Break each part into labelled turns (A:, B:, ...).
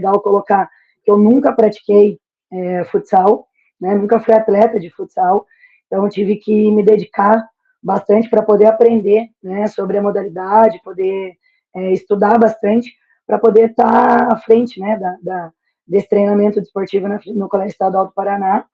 A: legal colocar que eu nunca pratiquei futsal, né? Nunca fui atleta de futsal, então eu tive que me dedicar bastante para poder aprender, né, sobre a modalidade, poder estudar bastante para poder estar à frente, né, desse treinamento desportivo no Colégio Estadual do Paraná.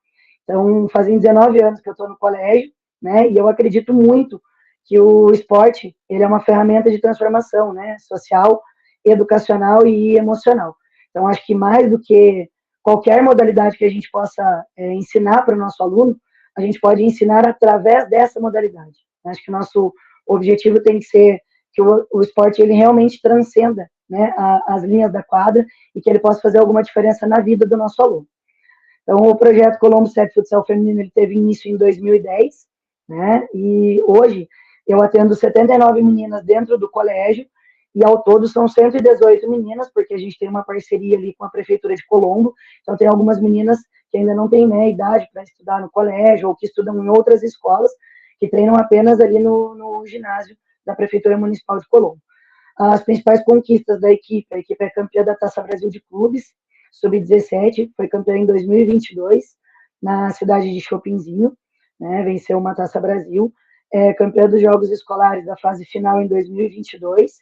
A: Então, fazem 19 anos que eu estou no colégio, né, e eu acredito muito que o esporte ele é uma ferramenta de transformação, né, social, educacional e emocional. Então, acho que mais do que qualquer modalidade que a gente possa ensinar para o nosso aluno, a gente pode ensinar através dessa modalidade. Acho que o nosso objetivo tem que ser que o esporte ele realmente transcenda, né, as linhas da quadra e que ele possa fazer alguma diferença na vida do nosso aluno. Então, o projeto Colombo 7 Futsal Feminino ele teve início em 2010, né, e hoje eu atendo 79 meninas dentro do colégio, e ao todo são 118 meninas, porque a gente tem uma parceria ali com a Prefeitura de Colombo, então tem algumas meninas que ainda não têm, né, idade para estudar no colégio, ou que estudam em outras escolas, que treinam apenas ali no ginásio da Prefeitura Municipal de Colombo. As principais conquistas da equipe: a equipe é campeã da Taça Brasil de Clubes, sub-17, foi campeã em 2022, na cidade de Chopinzinho, né, venceu uma Taça Brasil, campeã dos Jogos Escolares da fase final em 2022,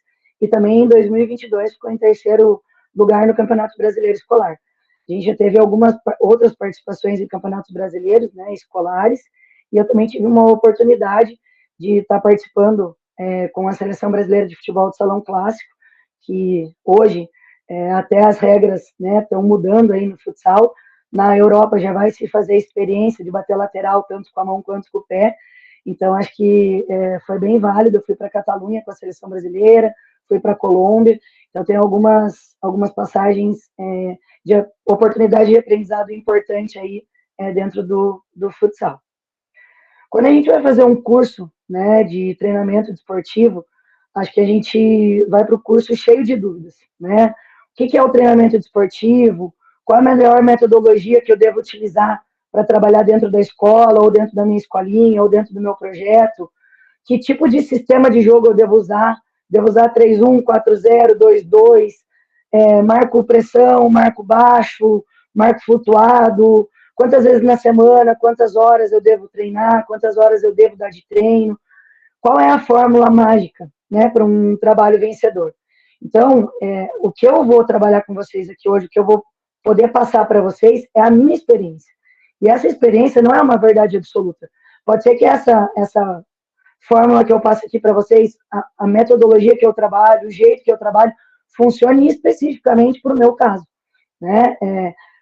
A: e também em 2022 ficou em terceiro lugar no Campeonato Brasileiro Escolar. A gente já teve algumas outras participações em campeonatos brasileiros, né, escolares, e eu também tive uma oportunidade de estar participando com a Seleção Brasileira de Futebol de Salão Clássico, que hoje até as regras, né, estão mudando aí no futsal. Na Europa já vai se fazer a experiência de bater lateral tanto com a mão quanto com o pé, então acho que foi bem válido. Eu fui para a Catalunha com a Seleção Brasileira, fui para a Colômbia, então tem algumas passagens de oportunidade de aprendizado importante aí dentro do futsal. Quando a gente vai fazer um curso, né, de treinamento desportivo, acho que a gente vai para o curso cheio de dúvidas, né? O que é o treinamento desportivo? Qual a melhor metodologia que eu devo utilizar para trabalhar dentro da escola, ou dentro da minha escolinha, ou dentro do meu projeto? Que tipo de sistema de jogo eu devo usar? Devo usar 3-1, 4-0, 2-2, marco pressão, marco baixo, marco flutuado? Quantas vezes na semana, quantas horas eu devo treinar, quantas horas eu devo dar de treino? Qual é a fórmula mágica, né, para um trabalho vencedor? Então, o que eu vou trabalhar com vocês aqui hoje, o que eu vou poder passar para vocês é a minha experiência. E essa experiência não é uma verdade absoluta. Pode ser que essa fórmula que eu passo aqui para vocês, a metodologia que eu trabalho, o jeito que eu trabalho, funcione especificamente para o meu caso, né?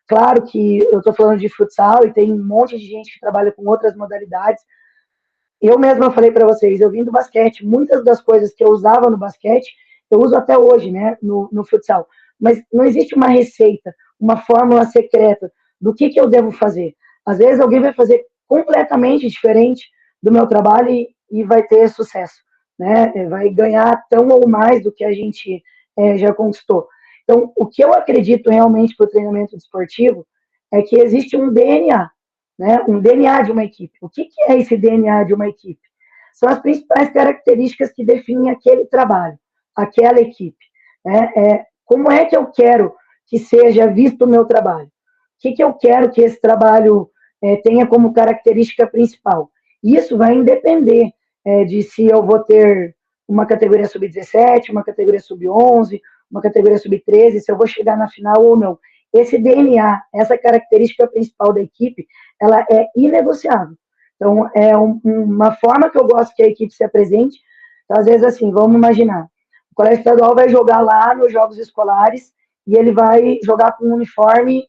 A: Claro que eu estou falando de futsal e tem um monte de gente que trabalha com outras modalidades. Eu mesma falei para vocês, eu vim do basquete, muitas das coisas que eu usava no basquete, eu uso até hoje, né, no futsal. Mas não existe uma receita, uma fórmula secreta do que eu devo fazer. Às vezes alguém vai fazer completamente diferente do meu trabalho e vai ter sucesso, né? Vai ganhar tão ou mais do que a gente já conquistou. Então, o que eu acredito realmente para o treinamento desportivo é que existe um DNA, né? Um DNA de uma equipe. O que é esse DNA de uma equipe? São as principais características que definem aquele trabalho, aquela equipe, né? Como é que eu quero que seja visto o meu trabalho? O que eu quero que esse trabalho tenha como característica principal? Isso vai depender de se eu vou ter uma categoria sub-17, uma categoria sub-11, uma categoria sub-13, se eu vou chegar na final ou não. Esse DNA, essa característica principal da equipe, ela é inegociável. Então, é uma forma que eu gosto que a equipe se apresente. Então, às vezes, assim, vamos imaginar, o colégio estadual vai jogar lá nos jogos escolares e ele vai jogar com um uniforme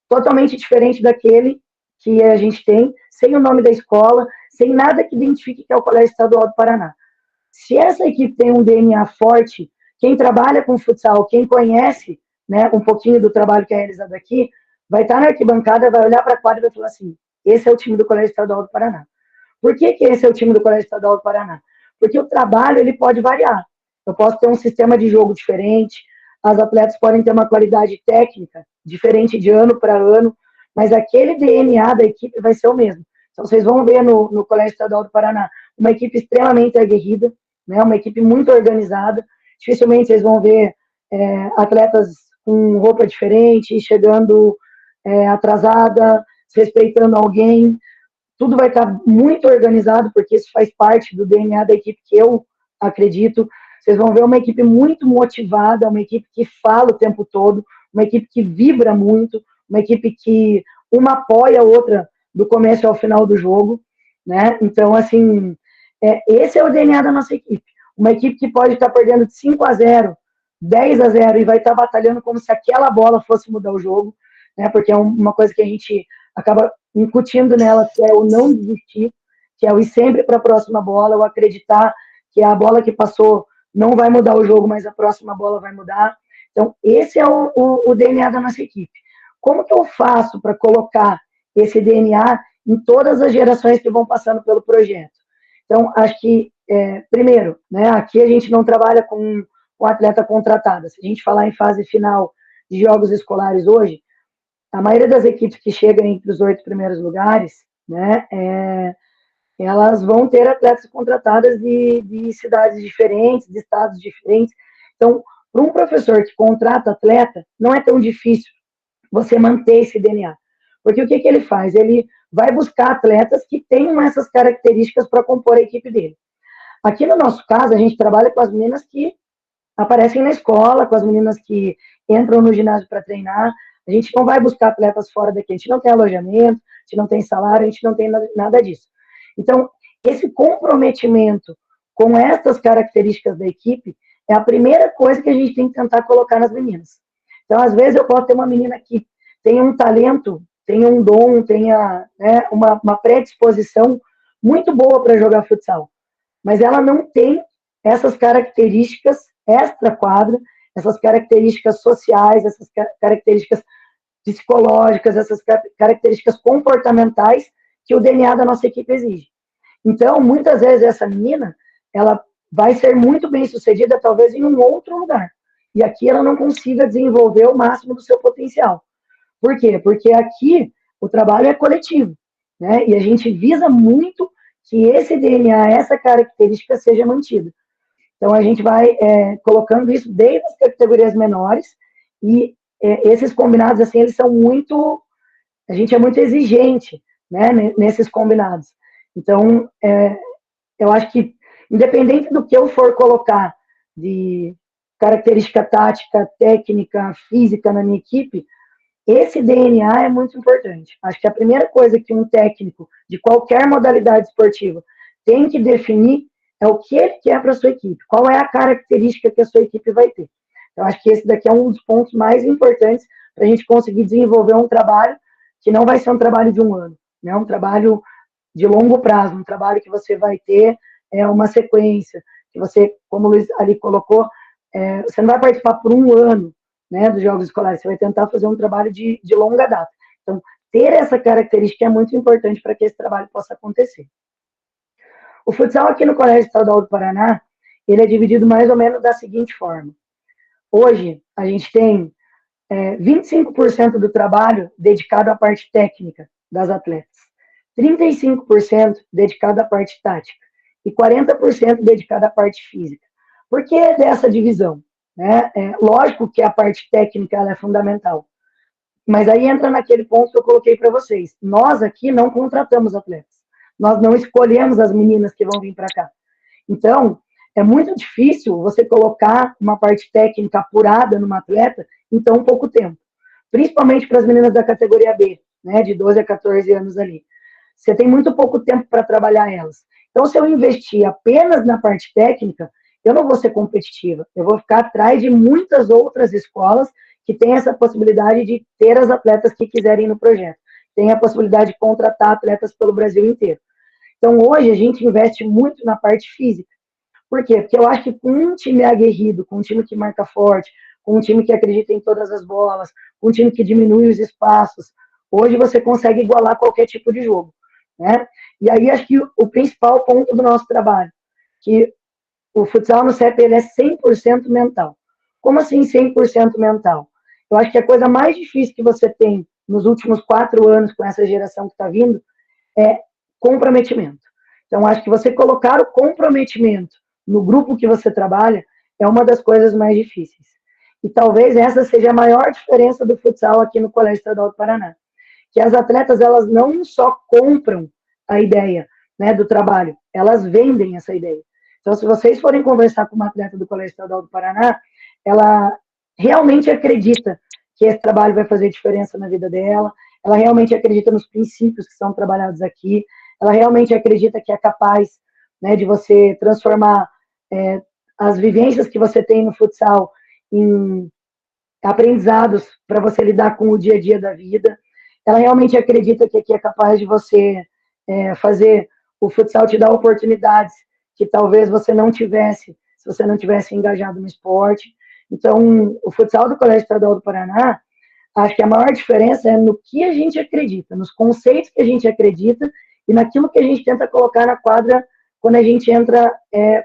A: totalmente diferente daquele que a gente tem, sem o nome da escola, sem nada que identifique que é o Colégio Estadual do Paraná. Se essa equipe tem um DNA forte, quem trabalha com futsal, quem conhece, né, um pouquinho do trabalho que é realizado aqui, vai estar na arquibancada, vai olhar para a quadra e vai falar assim: esse é o time do Colégio Estadual do Paraná. Por que esse é o time do Colégio Estadual do Paraná? Porque o trabalho ele pode variar. Eu posso ter um sistema de jogo diferente, as atletas podem ter uma qualidade técnica diferente de ano para ano, mas aquele DNA da equipe vai ser o mesmo. Então, vocês vão ver no Colégio Estadual do Paraná uma equipe extremamente aguerrida, né, uma equipe muito organizada. Dificilmente vocês vão ver atletas com roupa diferente, chegando atrasada, respeitando alguém, tudo vai estar muito organizado, porque isso faz parte do DNA da equipe que eu acredito. Vocês vão ver uma equipe muito motivada, uma equipe que fala o tempo todo, uma equipe que vibra muito, uma equipe que uma apoia a outra do começo ao final do jogo, né? Então, assim, esse é o DNA da nossa equipe. Uma equipe que pode estar perdendo de 5-0, 10-0 e vai estar batalhando como se aquela bola fosse mudar o jogo, né? Porque é uma coisa que a gente acaba incutindo nela, que é o não desistir, que é o ir sempre para a próxima bola, o acreditar que a bola que passou não vai mudar o jogo, mas a próxima bola vai mudar. Então, esse é o DNA da nossa equipe. Como que eu faço para colocar esse DNA em todas as gerações que vão passando pelo projeto? Então, acho que, primeiro, né, aqui a gente não trabalha com atleta contratada. Se a gente falar em fase final de jogos escolares hoje, a maioria das equipes que chegam entre os 8 primeiros lugares, né, elas vão ter atletas contratadas de cidades diferentes, de estados diferentes. Então, para um professor que contrata atleta, não é tão difícil você manter esse DNA. Porque o que ele faz? Ele vai buscar atletas que tenham essas características para compor a equipe dele. Aqui no nosso caso, a gente trabalha com as meninas que aparecem na escola, com as meninas que entram no ginásio para treinar. A gente não vai buscar atletas fora daqui, a gente não tem alojamento, a gente não tem salário, a gente não tem nada disso. Então, esse comprometimento com essas características da equipe é a primeira coisa que a gente tem que tentar colocar nas meninas. Então, às vezes, eu posso ter uma menina que tem um talento, tenha um dom, tenha uma predisposição muito boa para jogar futsal, mas ela não tem essas características extra-quadra, essas características sociais, essas características psicológicas, essas características comportamentais que o DNA da nossa equipe exige. Então, muitas vezes, essa menina, ela vai ser muito bem sucedida, talvez, em um outro lugar. E aqui ela não consiga desenvolver o máximo do seu potencial. Por quê? Porque aqui o trabalho é coletivo, né? E a gente visa muito que esse DNA, essa característica seja mantida. Então, a gente vai colocando isso desde as categorias menores e esses combinados, assim, eles são muito... A gente é muito exigente, né, nesses combinados. Então, eu acho que, independente do que eu for colocar de característica tática, técnica, física na minha equipe, esse DNA é muito importante. Acho que a primeira coisa que um técnico de qualquer modalidade esportiva tem que definir é o que ele quer para a sua equipe, qual é a característica que a sua equipe vai ter. Então, acho que esse daqui é um dos pontos mais importantes para a gente conseguir desenvolver um trabalho que não vai ser um trabalho de um ano, né? Um trabalho de longo prazo, um trabalho que você vai ter uma sequência, que você, como o Luiz ali colocou, você não vai participar por um ano, né, dos jogos escolares, você vai tentar fazer um trabalho de longa data. Então, ter essa característica é muito importante para que esse trabalho possa acontecer. O futsal aqui no Colégio Estadual do Paraná, ele é dividido mais ou menos da seguinte forma. Hoje, a gente tem 25% do trabalho dedicado à parte técnica das atletas, 35% dedicado à parte tática e 40% dedicado à parte física. Por que dessa divisão? Né? Lógico que a parte técnica ela é fundamental, mas aí entra naquele ponto que eu coloquei para vocês. Nós aqui não contratamos atletas, nós não escolhemos as meninas que vão vir para cá. Então, é muito difícil você colocar uma parte técnica apurada numa atleta em tão pouco tempo. Principalmente para as meninas da categoria B, né, de 12 a 14 anos ali. Você tem muito pouco tempo para trabalhar elas. Então, se eu investir apenas na parte técnica, eu não vou ser competitiva. Eu vou ficar atrás de muitas outras escolas que têm essa possibilidade de ter as atletas que quiserem no projeto. Tem a possibilidade de contratar atletas pelo Brasil inteiro. Então, hoje, a gente investe muito na parte física. Por quê? Porque eu acho que com um time aguerrido, com um time que marca forte, com um time que acredita em todas as bolas, com um time que diminui os espaços, hoje você consegue igualar qualquer tipo de jogo, né? E aí, acho que o principal ponto do nosso trabalho, que o futsal no CEP ele é 100% mental. Como assim 100% mental? Eu acho que a coisa mais difícil que você tem nos últimos 4 anos com essa geração que está vindo é comprometimento. Então, acho que você colocar o comprometimento no grupo que você trabalha é uma das coisas mais difíceis. e talvez essa seja a maior diferença do futsal aqui no Colégio Estadual do Paraná, que as atletas, elas não só compram a ideia, né, do trabalho, elas vendem essa ideia. Então, se vocês forem conversar com uma atleta do Colégio Estadual do Paraná, ela realmente acredita que esse trabalho vai fazer diferença na vida dela, ela realmente acredita nos princípios que são trabalhados aqui, ela realmente acredita que é capaz, né, de você transformar as vivências que você tem no futsal em aprendizados para você lidar com o dia a dia da vida. Ela realmente acredita que aqui é capaz de você fazer o futsal te dar oportunidades que talvez você não tivesse se você não tivesse engajado no esporte. Então, o futsal do Colégio Estadual do Paraná, acho que a maior diferença é no que a gente acredita, nos conceitos que a gente acredita e naquilo que a gente tenta colocar na quadra quando a gente entra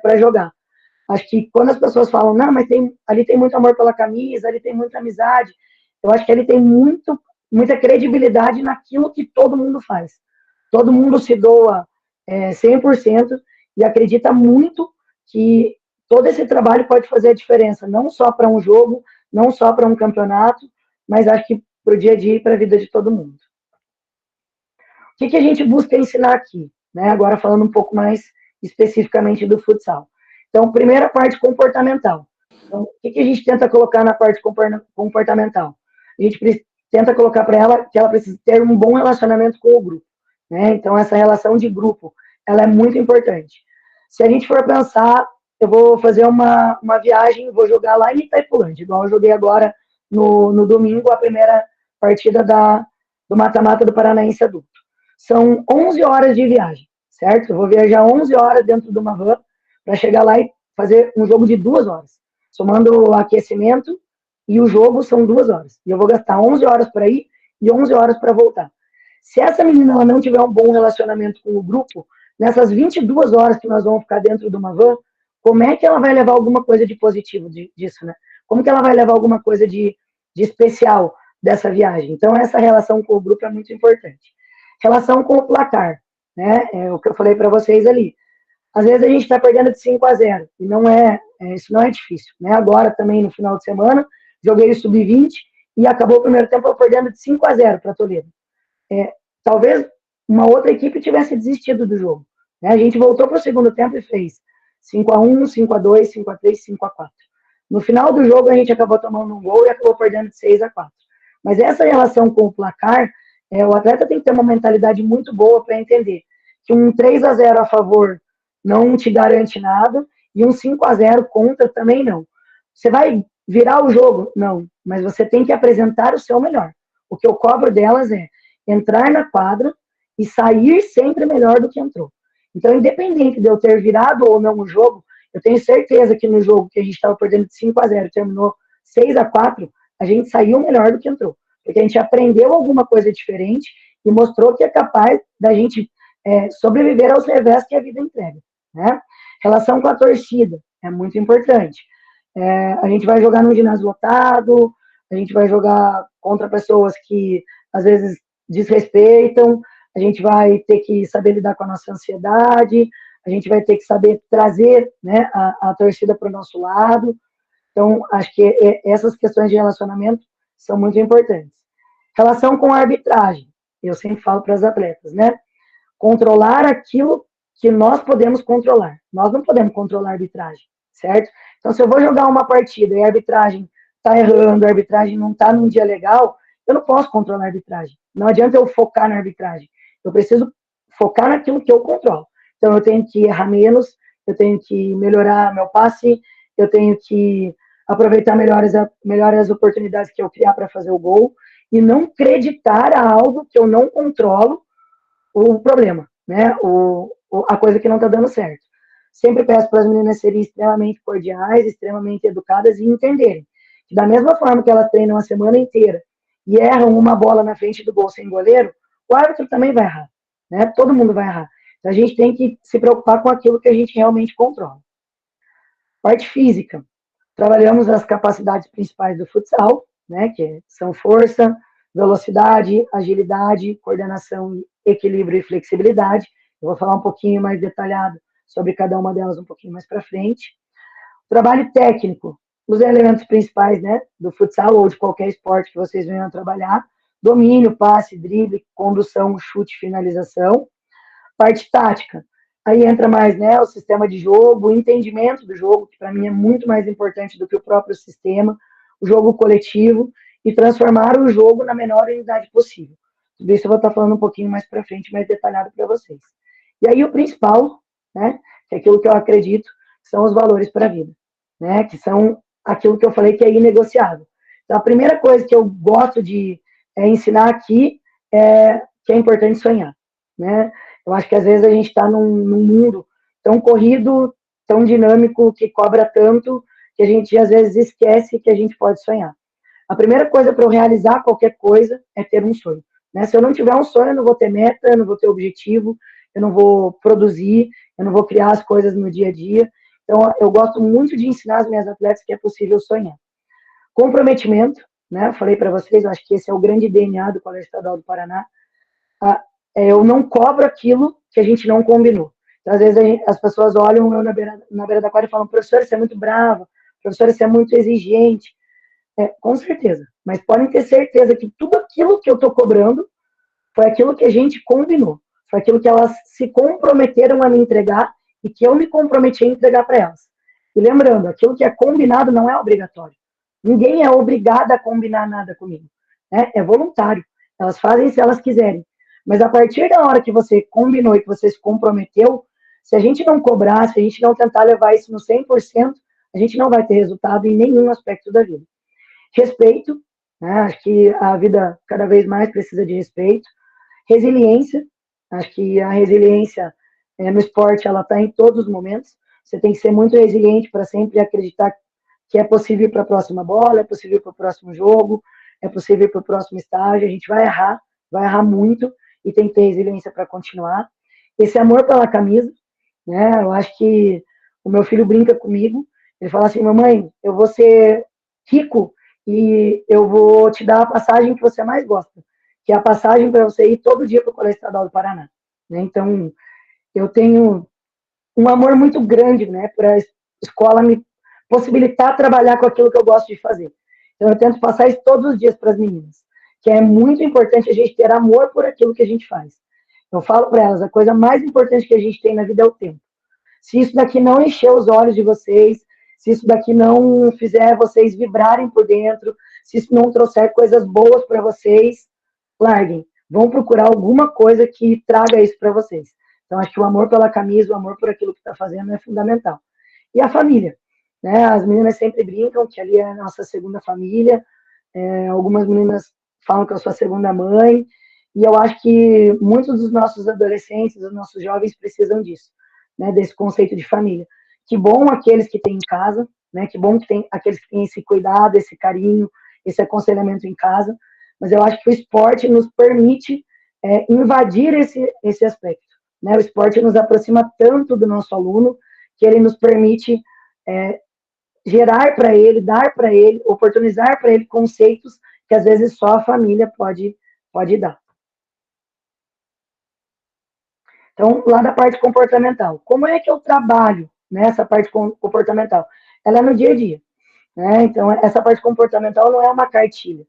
A: para jogar. Acho que quando as pessoas falam, não, mas ali tem muito amor pela camisa, ali tem muita amizade, eu acho que ali tem muita credibilidade naquilo que todo mundo faz. Todo mundo se doa 100% e acredita muito que todo esse trabalho pode fazer a diferença, não só para um jogo, não só para um campeonato, mas acho que para o dia a dia e para a vida de todo mundo. O que a gente busca ensinar aqui? Né? Agora falando um pouco mais especificamente do futsal. Então, primeira parte comportamental. Então, o que a gente tenta colocar na parte comportamental? A gente tenta colocar para ela que ela precisa ter um bom relacionamento com o grupo. Né? Então, essa relação de grupo, ela é muito importante. Se a gente for pensar, eu vou fazer uma viagem, vou jogar lá em Itaipulândia, igual eu joguei agora no domingo, a primeira partida do mata-mata do Paranaense Adulto. São 11 horas de viagem, certo? Eu vou viajar 11 horas dentro de uma van para chegar lá e fazer um jogo de 2 horas. Somando o aquecimento e o jogo são 2 horas. E eu vou gastar 11 horas para ir e 11 horas para voltar. Se essa menina ela não tiver um bom relacionamento com o grupo, nessas 22 horas que nós vamos ficar dentro de uma van, como é que ela vai levar alguma coisa de positivo disso, né? Como que ela vai levar alguma coisa de especial dessa viagem? Então, essa relação com o grupo é muito importante. Relação com o placar, né? É o que eu falei para vocês ali. Às vezes a gente está perdendo de 5-0 e não isso não é difícil, né? Agora também no final de semana joguei o sub-20 e acabou o primeiro tempo eu perdendo de 5-0 para Toledo. Talvez uma outra equipe tivesse desistido do jogo, né? A gente voltou para o segundo tempo e fez 5-1, 5-2, 5-3, 5-4. No final do jogo a gente acabou tomando um gol e acabou perdendo de 6-4. Mas essa relação com o placar, o atleta tem que ter uma mentalidade muito boa para entender que um 3-0 a favor não te garante nada e um 5-0 contra também não. Você vai virar o jogo? Não, mas você tem que apresentar o seu melhor. O que eu cobro delas é entrar na quadra e sair sempre melhor do que entrou. Então, independente de eu ter virado ou não o jogo, eu tenho certeza que no jogo que a gente estava perdendo de 5-0 terminou 6-4, a gente saiu melhor do que entrou. Porque a gente aprendeu alguma coisa diferente e mostrou que é capaz da gente sobreviver aos revés que a vida entrega. Né? Relação com a torcida é muito importante. A gente vai jogar num ginásio lotado, a gente vai jogar contra pessoas que às vezes desrespeitam, a gente vai ter que saber lidar com a nossa ansiedade, a gente vai ter que saber trazer, né, a torcida para o nosso lado. Então, acho que essas questões de relacionamento são muito importantes. Relação com a arbitragem, eu sempre falo para as atletas, né? Controlar aquilo que nós podemos controlar. Nós não podemos controlar a arbitragem, certo? Então, se eu vou jogar uma partida e a arbitragem está errando, a arbitragem não está num dia legal, eu não posso controlar a arbitragem. Não adianta eu focar na arbitragem. Eu preciso focar naquilo que eu controlo. Então, eu tenho que errar menos, eu tenho que melhorar meu passe, eu tenho que aproveitar melhor as oportunidades que eu criar para fazer o gol e não acreditar a algo que eu não controlo o problema, né? A coisa que não está dando certo. Sempre peço para as meninas serem extremamente cordiais, extremamente educadas e entenderem que da mesma forma que elas treinam a semana inteira e erram uma bola na frente do gol sem goleiro, o árbitro também vai errar, né? Todo mundo vai errar. Então a gente tem que se preocupar com aquilo que a gente realmente controla. Parte física. Trabalhamos as capacidades principais do futsal, né? Que são força, velocidade, agilidade, coordenação, equilíbrio e flexibilidade. Eu vou falar um pouquinho mais detalhado sobre cada uma delas um pouquinho mais para frente. Trabalho técnico, os elementos principais, né, do futsal ou de qualquer esporte que vocês venham a trabalhar: domínio, passe, drible, condução, chute, finalização. Parte tática, aí entra mais, né, o sistema de jogo, o entendimento do jogo, que para mim é muito mais importante do que o próprio sistema, o jogo coletivo, e transformar o jogo na menor unidade possível. Tudo isso eu vou estar falando um pouquinho mais para frente, mais detalhado para vocês. E aí o principal, né, que é aquilo que eu acredito, são os valores para a vida, né, que são aquilo que eu falei que é inegociável. Então, a primeira coisa que eu gosto de ensinar aqui é que é importante sonhar, né? Eu acho que às vezes a gente está num mundo tão corrido, tão dinâmico, que cobra tanto, que a gente às vezes esquece que a gente pode sonhar. A primeira coisa para eu realizar qualquer coisa é ter um sonho, né? Se eu não tiver um sonho, eu não vou ter meta, eu não vou ter objetivo, eu não vou produzir, eu não vou criar as coisas no dia a dia. Então, eu gosto muito de ensinar as minhas atletas que é possível sonhar. Comprometimento, né? Eu falei para vocês, eu acho que esse é o grande DNA do Colégio Estadual do Paraná. Eu não cobro aquilo que a gente não combinou. Então, às vezes as pessoas olham eu na beira da quadra e falam: professor, você é muito bravo, professor, você é muito exigente. Com certeza, mas podem ter certeza que tudo aquilo que eu estou cobrando foi aquilo que a gente combinou, foi aquilo que elas se comprometeram a me entregar e que eu me comprometi a entregar para elas. E lembrando, aquilo que é combinado não é obrigatório. Ninguém é obrigado a combinar nada comigo, né? É voluntário. Elas fazem se elas quiserem. Mas a partir da hora que você combinou e que você se comprometeu, se a gente não cobrar, se a gente não tentar levar isso no 100%, a gente não vai ter resultado em nenhum aspecto da vida. Respeito, né? Acho que a vida cada vez mais precisa de respeito. Resiliência, acho que a resiliência no esporte ela está em todos os momentos. Você tem que ser muito resiliente para sempre acreditar que é possível ir para a próxima bola, é possível ir para o próximo jogo, é possível ir para o próximo estágio. A gente vai errar muito e tem que ter resiliência para continuar. Esse amor pela camisa, né? Eu acho que o meu filho brinca comigo, ele fala assim: mamãe, eu vou ser rico e eu vou te dar a passagem que você mais gosta, que é a passagem para você ir todo dia para o Colégio Estadual do Paraná. Né? Então, eu tenho um amor muito grande, né, para a escola me possibilitar trabalhar com aquilo que eu gosto de fazer. Então, eu tento passar isso todos os dias para as meninas, que é muito importante a gente ter amor por aquilo que a gente faz. Eu falo para elas, a coisa mais importante que a gente tem na vida é o tempo. Se isso daqui não encher os olhos de vocês, se isso daqui não fizer vocês vibrarem por dentro, se isso não trouxer coisas boas para vocês, larguem. Vão procurar alguma coisa que traga isso para vocês. Então, acho que o amor pela camisa, o amor por aquilo que está fazendo é fundamental. E a família. Né? As meninas sempre brincam que ali é a nossa segunda família. Algumas meninas falam que eu sou a segunda mãe. E eu acho que muitos dos nossos adolescentes, dos nossos jovens precisam disso, né? Desse conceito de família. Que bom aqueles que têm em casa, né? Que bom que tem aqueles que têm esse cuidado, esse carinho, esse aconselhamento em casa. Mas eu acho que o esporte nos permite invadir esse aspecto. Né? O esporte nos aproxima tanto do nosso aluno que ele nos permite gerar para ele, dar para ele, oportunizar para ele conceitos que às vezes só a família pode dar. Então, lá da parte comportamental. Como é que eu trabalho nessa parte comportamental? Ela é no dia a dia. Né? Então, essa parte comportamental não é uma cartilha.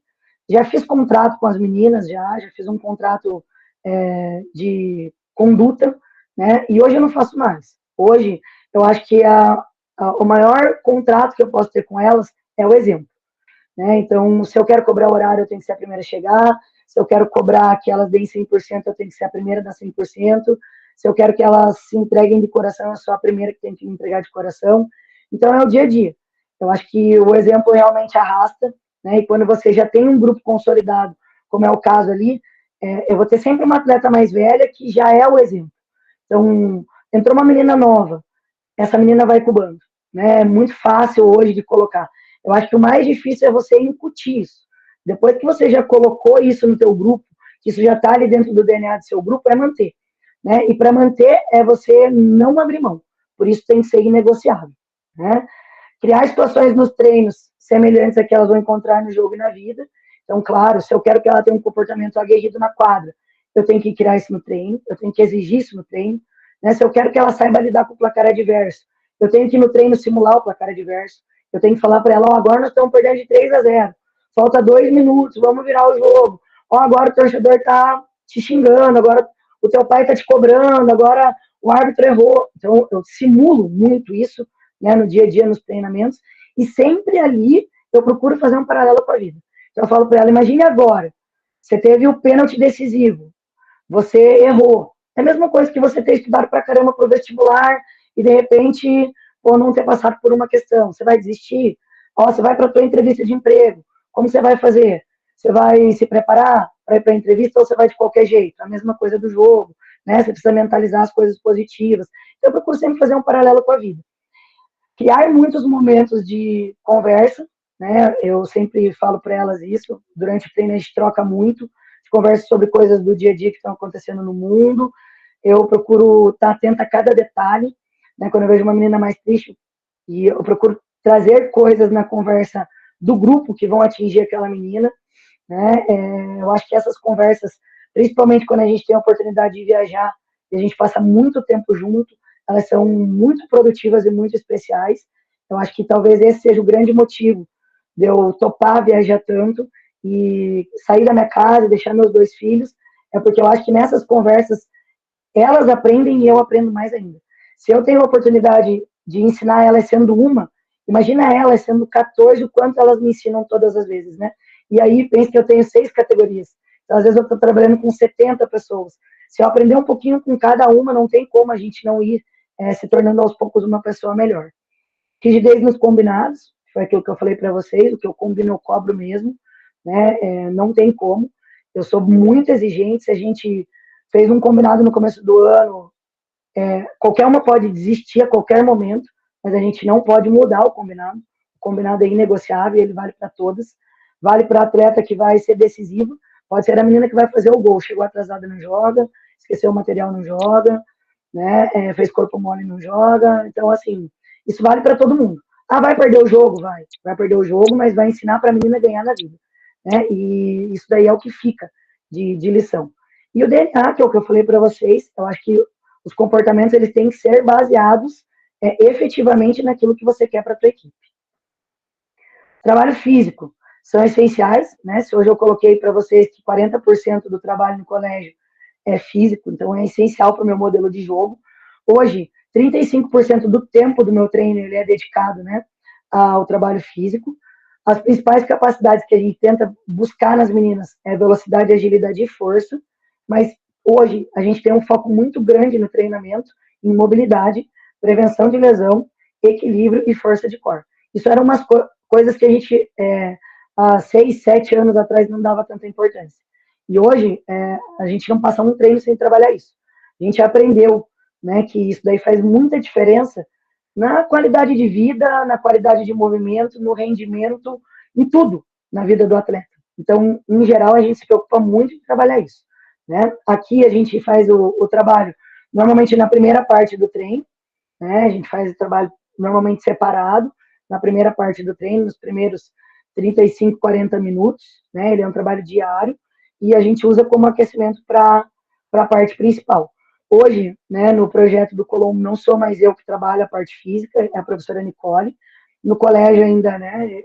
A: Já fiz contrato com as meninas, já fiz um contrato de conduta, né? E hoje eu não faço mais. Hoje, eu acho que o maior contrato que eu posso ter com elas é o exemplo. Né? Então, se eu quero cobrar horário, eu tenho que ser a primeira a chegar. Se eu quero cobrar que elas deem 100%, eu tenho que ser a primeira a dar 100%. Se eu quero que elas se entreguem de coração, eu sou a primeira que tem que me entregar de coração. Então, é o dia a dia. Eu acho que o exemplo realmente arrasta, né? E quando você já tem um grupo consolidado, como é o caso ali, eu vou ter sempre uma atleta mais velha que já é o exemplo. Então, entrou uma menina nova, essa menina vai cubando. Né? É muito fácil hoje de colocar. Eu acho que o mais difícil é você incutir isso. Depois que você já colocou isso no teu grupo, que isso já está ali dentro do DNA do seu grupo, é manter. Né? E para manter é você não abrir mão. Por isso tem que ser inegociável. Né? Criar situações nos treinos semelhantes a que elas vão encontrar no jogo e na vida. Então, claro, se eu quero que ela tenha um comportamento aguerrido na quadra, eu tenho que criar isso no treino, eu tenho que exigir isso no treino. Né? Se eu quero que ela saiba lidar com o placar adverso, eu tenho que no treino simular o placar adverso. eu tenho que falar para ela, ó, agora nós estamos perdendo de 3-0, falta 2 minutos, vamos virar o jogo, ó, agora o torcedor tá te xingando, agora o teu pai tá te cobrando, agora o árbitro errou. Então, eu simulo muito isso, né, no dia a dia, nos treinamentos, e sempre ali eu procuro fazer um paralelo com a vida. Então, eu falo para ela, imagine agora, você teve o pênalti decisivo, você errou. É a mesma coisa que você ter estudado pra caramba pro vestibular e, de repente, ou não ter passado por uma questão. Você vai desistir? Ó, você vai para a tua entrevista de emprego. Como você vai fazer? Você vai se preparar para ir para a entrevista ou você vai de qualquer jeito? A mesma coisa do jogo, né? Você precisa mentalizar as coisas positivas. Então, eu procuro sempre fazer um paralelo com a vida. Criar muitos momentos de conversa, né? Eu sempre falo para elas isso. Durante o treino a gente troca muito, conversa sobre coisas do dia a dia que estão acontecendo no mundo. Eu procuro estar atenta a cada detalhe, né? Quando eu vejo uma menina mais triste, e eu procuro trazer coisas na conversa do grupo que vão atingir aquela menina, né? Eu acho que essas conversas, principalmente quando a gente tem a oportunidade de viajar e a gente passa muito tempo junto, elas são muito produtivas e muito especiais. Eu acho que talvez esse seja o grande motivo de eu topar viajar tanto e sair da minha casa, deixar meus 2 filhos, é porque eu acho que nessas conversas elas aprendem e eu aprendo mais ainda. Se eu tenho a oportunidade de ensinar elas sendo uma, imagina elas sendo 14, o quanto elas me ensinam todas as vezes, né? E aí, pensa que eu tenho 6 categorias. Então, às vezes eu estou trabalhando com 70 pessoas. Se eu aprender um pouquinho com cada uma, não tem como a gente não ir se tornando aos poucos uma pessoa melhor. Rigidez nos combinados, foi aquilo que eu falei para vocês, o que eu combino eu cobro mesmo, né? Não tem como. Eu sou muito exigente, se a gente fez um combinado no começo do ano, qualquer uma pode desistir a qualquer momento, mas a gente não pode mudar o combinado. O combinado é inegociável, ele vale para todas. Vale para atleta que vai ser decisivo, pode ser a menina que vai fazer o gol, chegou atrasada não joga, esqueceu o material não joga, né? Fez corpo mole não joga. Então, assim, isso vale para todo mundo. Ah, vai perder o jogo? Vai perder o jogo, mas vai ensinar para a menina ganhar na vida, né? E isso daí é o que fica de lição. E o DNA, que é o que eu falei para vocês, eu acho que os comportamentos eles têm que ser baseados efetivamente naquilo que você quer para a tua equipe. Trabalho físico são essenciais, né? Se hoje eu coloquei para vocês que 40% do trabalho no colégio é físico, então é essencial para o meu modelo de jogo. Hoje, 35% do tempo do meu treino ele é dedicado, né, ao trabalho físico. As principais capacidades que a gente tenta buscar nas meninas é velocidade, agilidade e força, mas hoje a gente tem um foco muito grande no treinamento, em mobilidade, prevenção de lesão, equilíbrio e força de core. Isso eram umas coisas que a gente, há 6, 7 anos atrás, não dava tanta importância. E hoje, a gente não passa um treino sem trabalhar isso. A gente aprendeu, né, que isso daí faz muita diferença na qualidade de vida, na qualidade de movimento, no rendimento, em tudo na vida do atleta. Então, em geral, a gente se preocupa muito em trabalhar isso, né? Aqui a gente faz o trabalho normalmente na primeira parte do treino, né? A gente faz o trabalho normalmente separado, na primeira parte do treino, nos primeiros 35, 40 minutos, né? Ele é um trabalho diário e a gente usa como aquecimento para a parte principal. Hoje, né, no projeto do Colombo, não sou mais eu que trabalho a parte física, é a professora Nicole. No colégio ainda, né,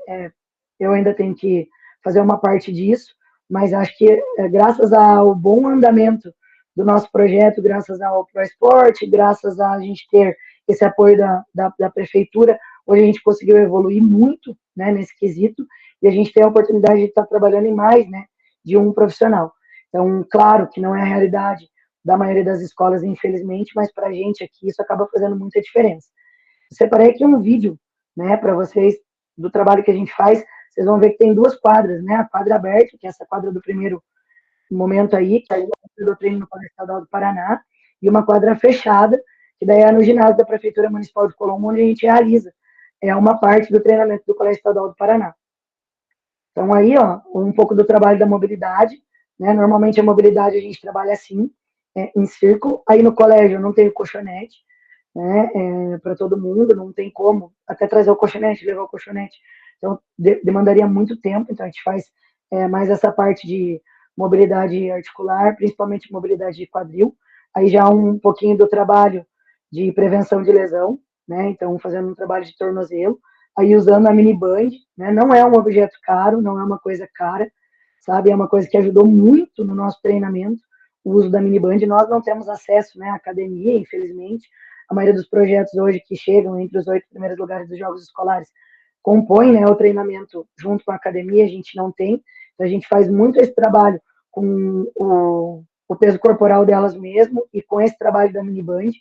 A: eu ainda tenho que fazer uma parte disso, mas acho que graças ao bom andamento do nosso projeto, graças ao ProEsport, graças a gente ter esse apoio da prefeitura, hoje a gente conseguiu evoluir muito, né, nesse quesito, e a gente tem a oportunidade de estar trabalhando em mais, né, de um profissional. Então, claro que não é a realidade da maioria das escolas, infelizmente, mas para a gente aqui isso acaba fazendo muita diferença. Eu separei aqui um vídeo, né, para vocês, do trabalho que a gente faz. Vocês vão ver que tem 2 quadras, né, a quadra aberta, que é essa quadra do primeiro momento aí, que aí é o treino no Colégio Estadual do Paraná, e uma quadra fechada, que daí é no ginásio da Prefeitura Municipal de Colombo, onde a gente realiza uma parte do treinamento do Colégio Estadual do Paraná. Então aí, ó, um pouco do trabalho da mobilidade, né? Normalmente a mobilidade a gente trabalha assim, em círculo. Aí no colégio não tem o colchonete, né? Para todo mundo, não tem como até trazer o colchonete, levar o colchonete. Então demandaria muito tempo. Então a gente faz mais essa parte de mobilidade articular, principalmente mobilidade de quadril. Aí já um pouquinho do trabalho de prevenção de lesão, né? Então fazendo um trabalho de tornozelo. aí usando a mini band, né? Não é um objeto caro, não é uma coisa cara, sabe? É uma coisa que ajudou muito no nosso treinamento, o uso da mini band. Nós não temos acesso, né, à academia, infelizmente. A maioria dos projetos hoje que chegam entre os 8 primeiros lugares dos jogos escolares compõem, né, o treinamento junto com a academia, a gente não tem. Então a gente faz muito esse trabalho com o peso corporal delas mesmo e com esse trabalho da mini band,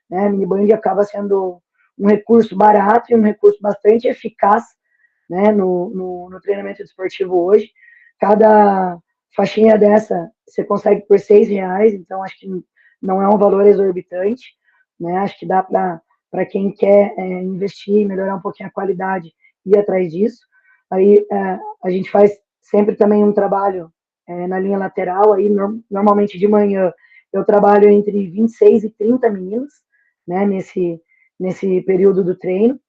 A: né? A mini band acaba sendo um recurso barato e um recurso bastante eficaz, né, no treinamento desportivo hoje. Cada faixinha dessa você consegue por R$ 6, então acho que não é um valor exorbitante, né? Acho que dá para quem quer investir, melhorar um pouquinho a qualidade, ir atrás disso. Aí a gente faz sempre também um trabalho na linha lateral, aí normalmente de manhã eu trabalho entre 26 e 30 meninas, né, nesse período do treino,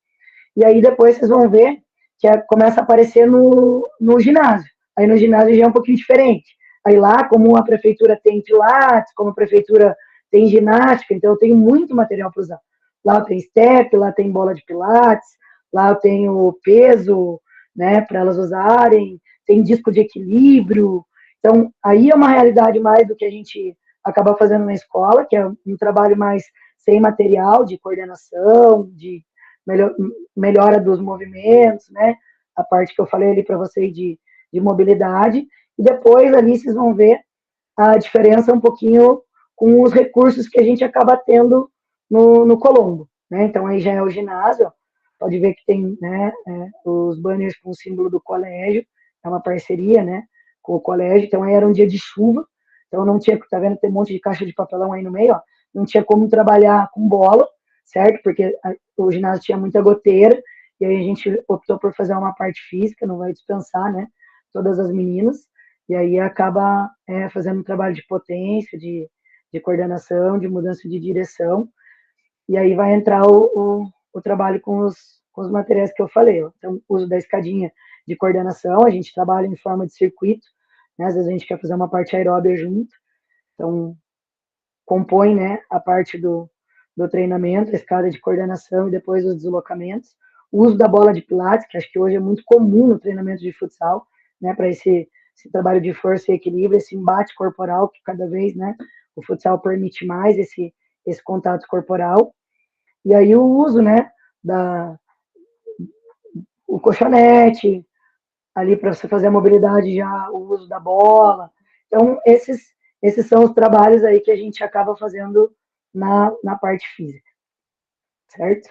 A: e aí depois vocês vão ver que começa a aparecer no ginásio. Aí no ginásio já é um pouquinho diferente. Aí lá, como a prefeitura tem pilates, como a prefeitura tem ginástica, então eu tenho muito material para usar. Lá eu tenho step, lá tem bola de pilates, lá eu tenho peso, né, para elas usarem, tem disco de equilíbrio. Então, aí é uma realidade mais do que a gente acaba fazendo na escola, que é um trabalho mais sem material, de coordenação, de melhora dos movimentos, né? A parte que eu falei ali para vocês de mobilidade. E depois ali vocês vão ver a diferença um pouquinho com os recursos que a gente acaba tendo no Colombo, né? Então aí já é o ginásio, pode ver que tem, né, os banners com o símbolo do colégio, é uma parceria, né, com o colégio. Então aí era um dia de chuva, então não tinha, tá vendo, tem um monte de caixa de papelão aí no meio, ó, não tinha como trabalhar com bola, certo? Porque o ginásio tinha muita goteira, e aí a gente optou por fazer uma parte física, não vai dispensar, né, todas as meninas, e aí acaba fazendo um trabalho de potência, de coordenação, de mudança de direção, e aí vai entrar o trabalho com os materiais que eu falei. Ó. Então, uso da escadinha de coordenação, a gente trabalha em forma de circuito, né? Às vezes a gente quer fazer uma parte aeróbia junto, então compõe, né, a parte do treinamento, a escada de coordenação e depois os deslocamentos. O uso da bola de pilates, que acho que hoje é muito comum no treinamento de futsal, né, para esse trabalho de força e equilíbrio, esse embate corporal que cada vez, né, o futsal permite mais esse contato corporal. E aí o uso, né, o colchonete, ali para você fazer a mobilidade já, o uso da bola. Então, esses são os trabalhos aí que a gente acaba fazendo na parte física, certo?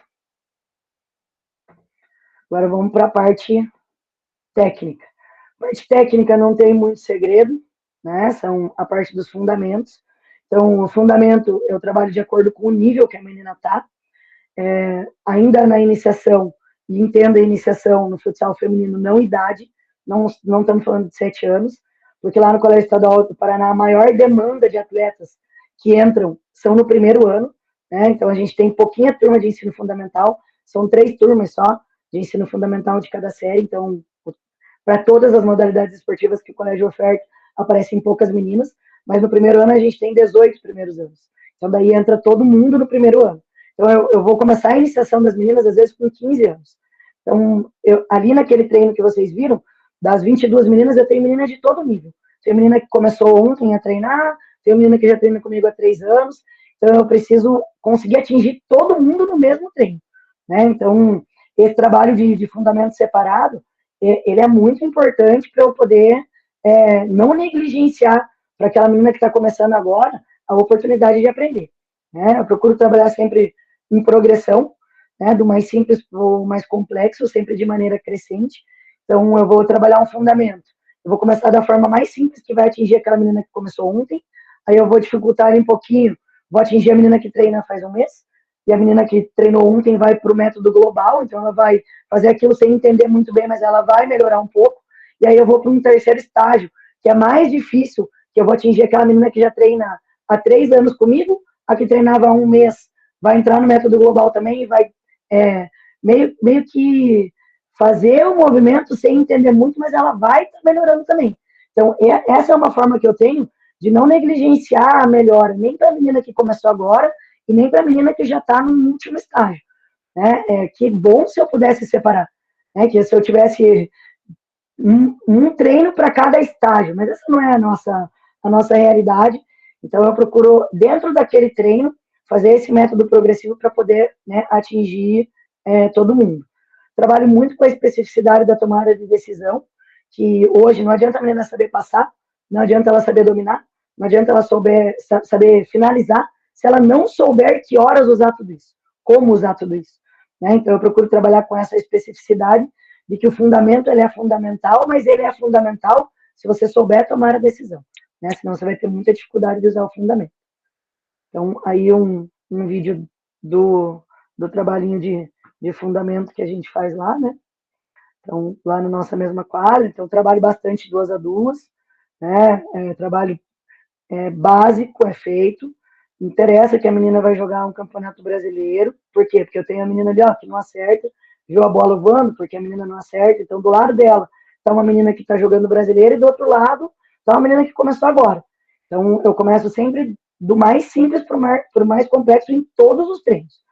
A: Agora vamos para a parte técnica. A parte técnica não tem muito segredo, né? São a parte dos fundamentos. Então, o fundamento eu trabalho de acordo com o nível que a menina está. Ainda na iniciação, e entenda a iniciação no futsal feminino, não idade, não estamos falando de 7 anos, porque lá no Colégio Estadual do Paraná, a maior demanda de atletas que entram são no primeiro ano, né? Então a gente tem pouquinha turma de ensino fundamental, são 3 turmas só de ensino fundamental de cada série, então para todas as modalidades esportivas que o colégio oferta, aparecem poucas meninas, mas no primeiro ano a gente tem 18 primeiros anos. Então daí entra todo mundo no primeiro ano. Então eu vou começar a iniciação das meninas às vezes com 15 anos. Então ali naquele treino que vocês viram, das 22 meninas eu tenho menina de todo nível. Tem menina que começou ontem a treinar, tem menina que já treina comigo há 3 anos, então eu preciso conseguir atingir todo mundo no mesmo treino, né? Então esse trabalho de fundamento separado, ele é muito importante para eu poder não negligenciar para aquela menina que está começando agora a oportunidade de aprender, né? Eu procuro trabalhar sempre em progressão, né? Do mais simples para o mais complexo, sempre de maneira crescente. Então, eu vou trabalhar um fundamento. Eu vou começar da forma mais simples, que vai atingir aquela menina que começou ontem. Aí eu vou dificultar ele um pouquinho, vou atingir a menina que treina faz um mês. E a menina que treinou ontem vai para o método global, então ela vai fazer aquilo sem entender muito bem, mas ela vai melhorar um pouco. E aí eu vou para um terceiro estágio, que é mais difícil, que eu vou atingir aquela menina que já treina há 3 anos comigo, a que treinava há um mês vai entrar no método global também e vai meio que fazer o movimento sem entender muito, mas ela vai melhorando também. Então, essa é uma forma que eu tenho de não negligenciar a melhora, nem para a menina que começou agora e nem para a menina que já está no último estágio. Né? Que bom se eu pudesse separar. né? Que se eu tivesse um treino para cada estágio, mas essa não é a nossa realidade. Então, eu procuro, dentro daquele treino, fazer esse método progressivo para poder, né, atingir todo mundo. Trabalho muito com a especificidade da tomada de decisão, que hoje não adianta a menina saber passar, não adianta ela saber dominar, não adianta ela saber finalizar, se ela não souber que horas usar tudo isso, como usar tudo isso. Né? Então, eu procuro trabalhar com essa especificidade de que o fundamento ele é fundamental, mas ele é fundamental se você souber tomar a decisão. Né? Senão você vai ter muita dificuldade de usar o fundamento. Então, aí um vídeo do trabalhinho de fundamento que a gente faz lá, né? Então, lá na nossa mesma quadra, então trabalho bastante 2 a 2, né? Trabalho básico é feito. Interessa que a menina vai jogar um campeonato brasileiro. Por quê? Porque eu tenho a menina ali, ó, que não acerta, viu a bola voando, porque a menina não acerta. Então, do lado dela está uma menina que está jogando brasileiro e do outro lado está uma menina que começou agora. Então, eu começo sempre do mais simples para o mais complexo em todos os treinos.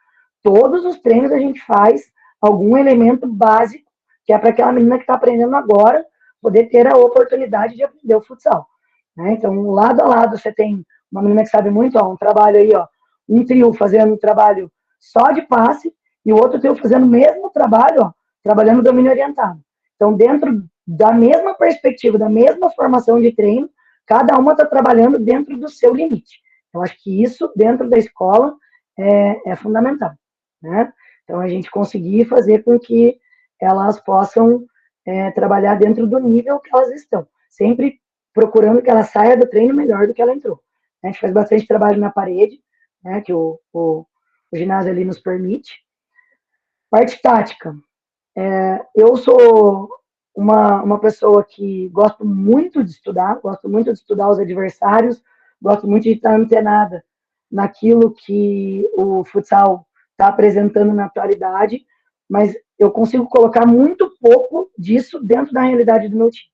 A: Todos os treinos a gente faz algum elemento básico, que é para aquela menina que está aprendendo agora poder ter a oportunidade de aprender o futsal. Né? Então, lado a lado, você tem uma menina que sabe muito, ó, um trabalho aí, ó, um trio fazendo um trabalho só de passe e o outro trio fazendo o mesmo trabalho, ó, trabalhando domínio orientado. Então, dentro da mesma perspectiva, da mesma formação de treino, cada uma está trabalhando dentro do seu limite. Eu acho que isso, dentro da escola, é fundamental. Né? Então, a gente conseguir fazer com que elas possam trabalhar dentro do nível que elas estão. Sempre procurando que ela saia do treino melhor do que ela entrou. A gente faz bastante trabalho na parede, né, que o ginásio ali nos permite. Parte tática. Eu sou uma pessoa que gosto muito de estudar os adversários, gosto muito de estar antenada naquilo que o futsal está apresentando na atualidade, mas eu consigo colocar muito pouco disso dentro da realidade do meu time.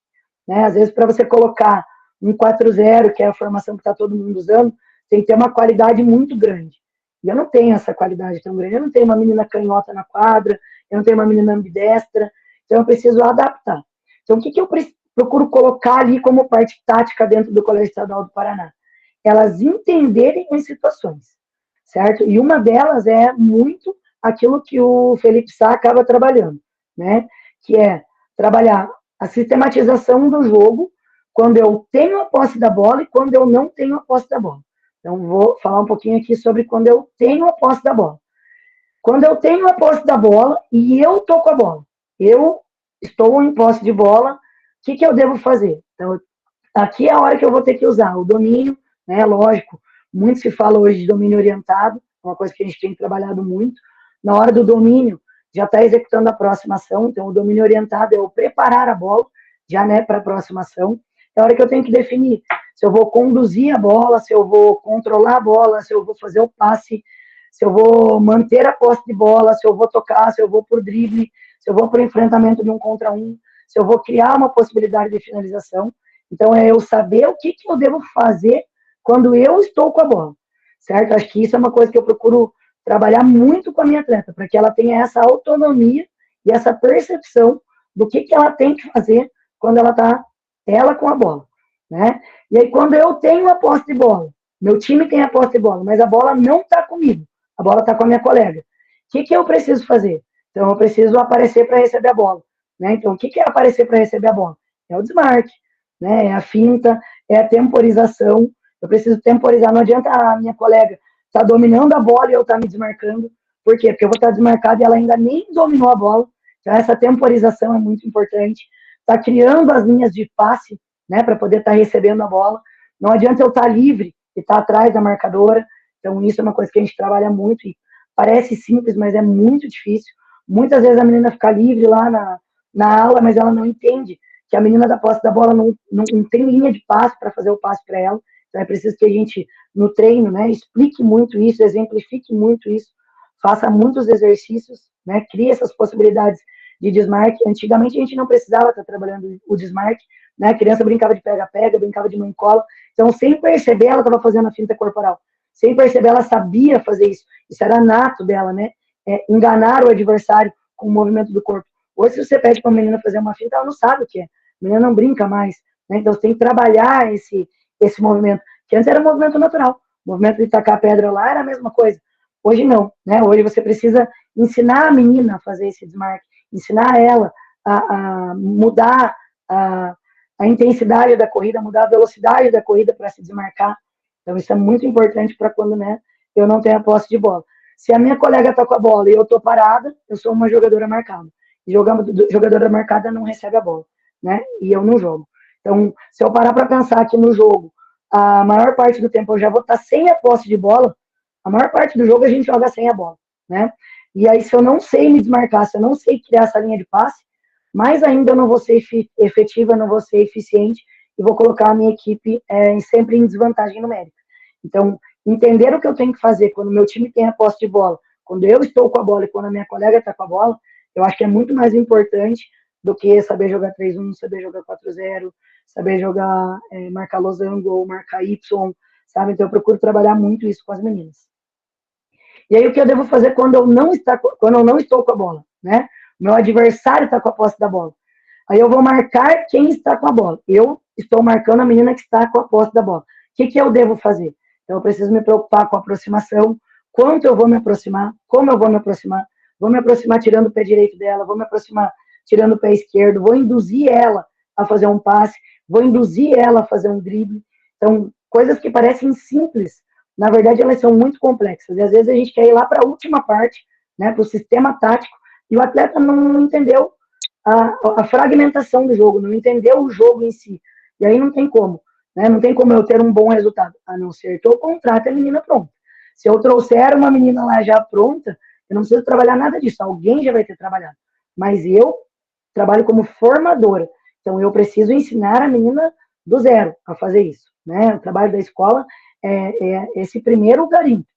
A: Né? Às vezes, para você colocar um 4-0, que é a formação que está todo mundo usando, tem que ter uma qualidade muito grande. E eu não tenho essa qualidade tão grande. Eu não tenho uma menina canhota na quadra, eu não tenho uma menina ambidestra, então eu preciso adaptar. Então, o que eu procuro colocar ali como parte tática dentro do Colégio Estadual do Paraná? Elas entenderem as situações, certo? E uma delas é muito aquilo que o Felipe Sá acaba trabalhando, né? Que é trabalhar a sistematização do jogo quando eu tenho a posse da bola e quando eu não tenho a posse da bola. Então, vou falar um pouquinho aqui sobre quando eu tenho a posse da bola. Quando eu tenho a posse da bola e eu tô com a bola, eu estou em posse de bola, o que eu devo fazer? Então, aqui é a hora que eu vou ter que usar o domínio, né? Lógico, muito se fala hoje de domínio orientado, uma coisa que a gente tem trabalhado muito. Na hora do domínio, já está executando a próxima ação, então o domínio orientado é o preparar a bola, já né, para a próxima ação. É a hora que eu tenho que definir se eu vou conduzir a bola, se eu vou controlar a bola, se eu vou fazer o passe, se eu vou manter a posse de bola, se eu vou tocar, se eu vou por drible, se eu vou para o enfrentamento de 1 contra 1, se eu vou criar uma possibilidade de finalização. Então, é eu saber o que eu devo fazer quando eu estou com a bola, certo? Acho que isso é uma coisa que eu procuro trabalhar muito com a minha atleta, para que ela tenha essa autonomia e essa percepção do que ela tem que fazer quando ela está ela com a bola, né? E aí, quando eu tenho a posse de bola, meu time tem a posse de bola, mas a bola não está comigo, a bola está com a minha colega. O que eu preciso fazer? Então, eu preciso aparecer para receber a bola, né? Então, o que é aparecer para receber a bola? É o desmarque, né? É a finta, é a temporização. Eu preciso temporizar. Não adianta a minha colega estar dominando a bola e eu estar me desmarcando. Por quê? Porque eu vou estar desmarcado e ela ainda nem dominou a bola. Então, essa temporização é muito importante. Está criando as linhas de passe, né, para poder estar recebendo a bola. Não adianta eu estar livre e estar atrás da marcadora. Então, isso é uma coisa que a gente trabalha muito e parece simples, mas é muito difícil. Muitas vezes a menina fica livre lá na aula, mas ela não entende que a menina da posse da bola não tem linha de passe para fazer o passe para ela. Então, é preciso que a gente, no treino, né, explique muito isso, exemplifique muito isso, faça muitos exercícios, né, crie essas possibilidades de desmarque. Antigamente, a gente não precisava estar trabalhando o desmarque, né, a criança brincava de pega-pega, brincava de mãe-cola, então, sem perceber, ela estava fazendo a finta corporal. Sem perceber, ela sabia fazer isso. Isso era nato dela, né? Enganar o adversário com o movimento do corpo. Hoje, se você pede para uma menina fazer uma finta, ela não sabe o que é. A menina não brinca mais. Né? Então, você tem que trabalhar esse movimento, que antes era um movimento natural. O movimento de tacar pedra lá era a mesma coisa. Hoje não. Né? Hoje você precisa ensinar a menina a fazer esse desmarque, ensinar ela a mudar a intensidade da corrida, mudar a velocidade da corrida para se desmarcar. Então, isso é muito importante para quando, né, eu não tenho a posse de bola. Se a minha colega está com a bola e eu estou parada, eu sou uma jogadora marcada. Jogadora marcada não recebe a bola, né? E eu não jogo. Então, se eu parar para pensar que no jogo, a maior parte do tempo eu já vou estar sem a posse de bola, a maior parte do jogo a gente joga sem a bola, né? E aí, se eu não sei me desmarcar, se eu não sei criar essa linha de passe, mais ainda eu não vou ser efetiva, não vou ser eficiente e vou colocar a minha equipe sempre em desvantagem numérica. Então, entender o que eu tenho que fazer quando o meu time tem a posse de bola, quando eu estou com a bola e quando a minha colega está com a bola, eu acho que é muito mais importante do que saber jogar 3-1, saber jogar 4-0, saber jogar, marcar losango, marcar Y, sabe? Então, eu procuro trabalhar muito isso com as meninas. E aí, o que eu devo fazer quando eu não estou com a bola, né? O meu adversário está com a posse da bola. Aí eu vou marcar quem está com a bola. Eu estou marcando a menina que está com a posse da bola. O que eu devo fazer? Então, eu preciso me preocupar com a aproximação, quanto eu vou me aproximar, como eu vou me aproximar tirando o pé direito dela, vou me aproximar tirando o pé esquerdo, vou induzir ela a fazer um passe, vou induzir ela a fazer um drible. Então, coisas que parecem simples, na verdade, elas são muito complexas. E às vezes a gente quer ir lá para a última parte, né, para o sistema tático, e o atleta não entendeu a fragmentação do jogo, não entendeu o jogo em si. E aí não tem como. Né? Não tem como eu ter um bom resultado, a não ser que eu contrate a menina pronta. Se eu trouxer uma menina lá já pronta, eu não preciso trabalhar nada disso, alguém já vai ter trabalhado. Mas eu trabalho como formadora, então eu preciso ensinar a menina do zero a fazer isso. Né? O trabalho da escola é esse primeiro garimpo.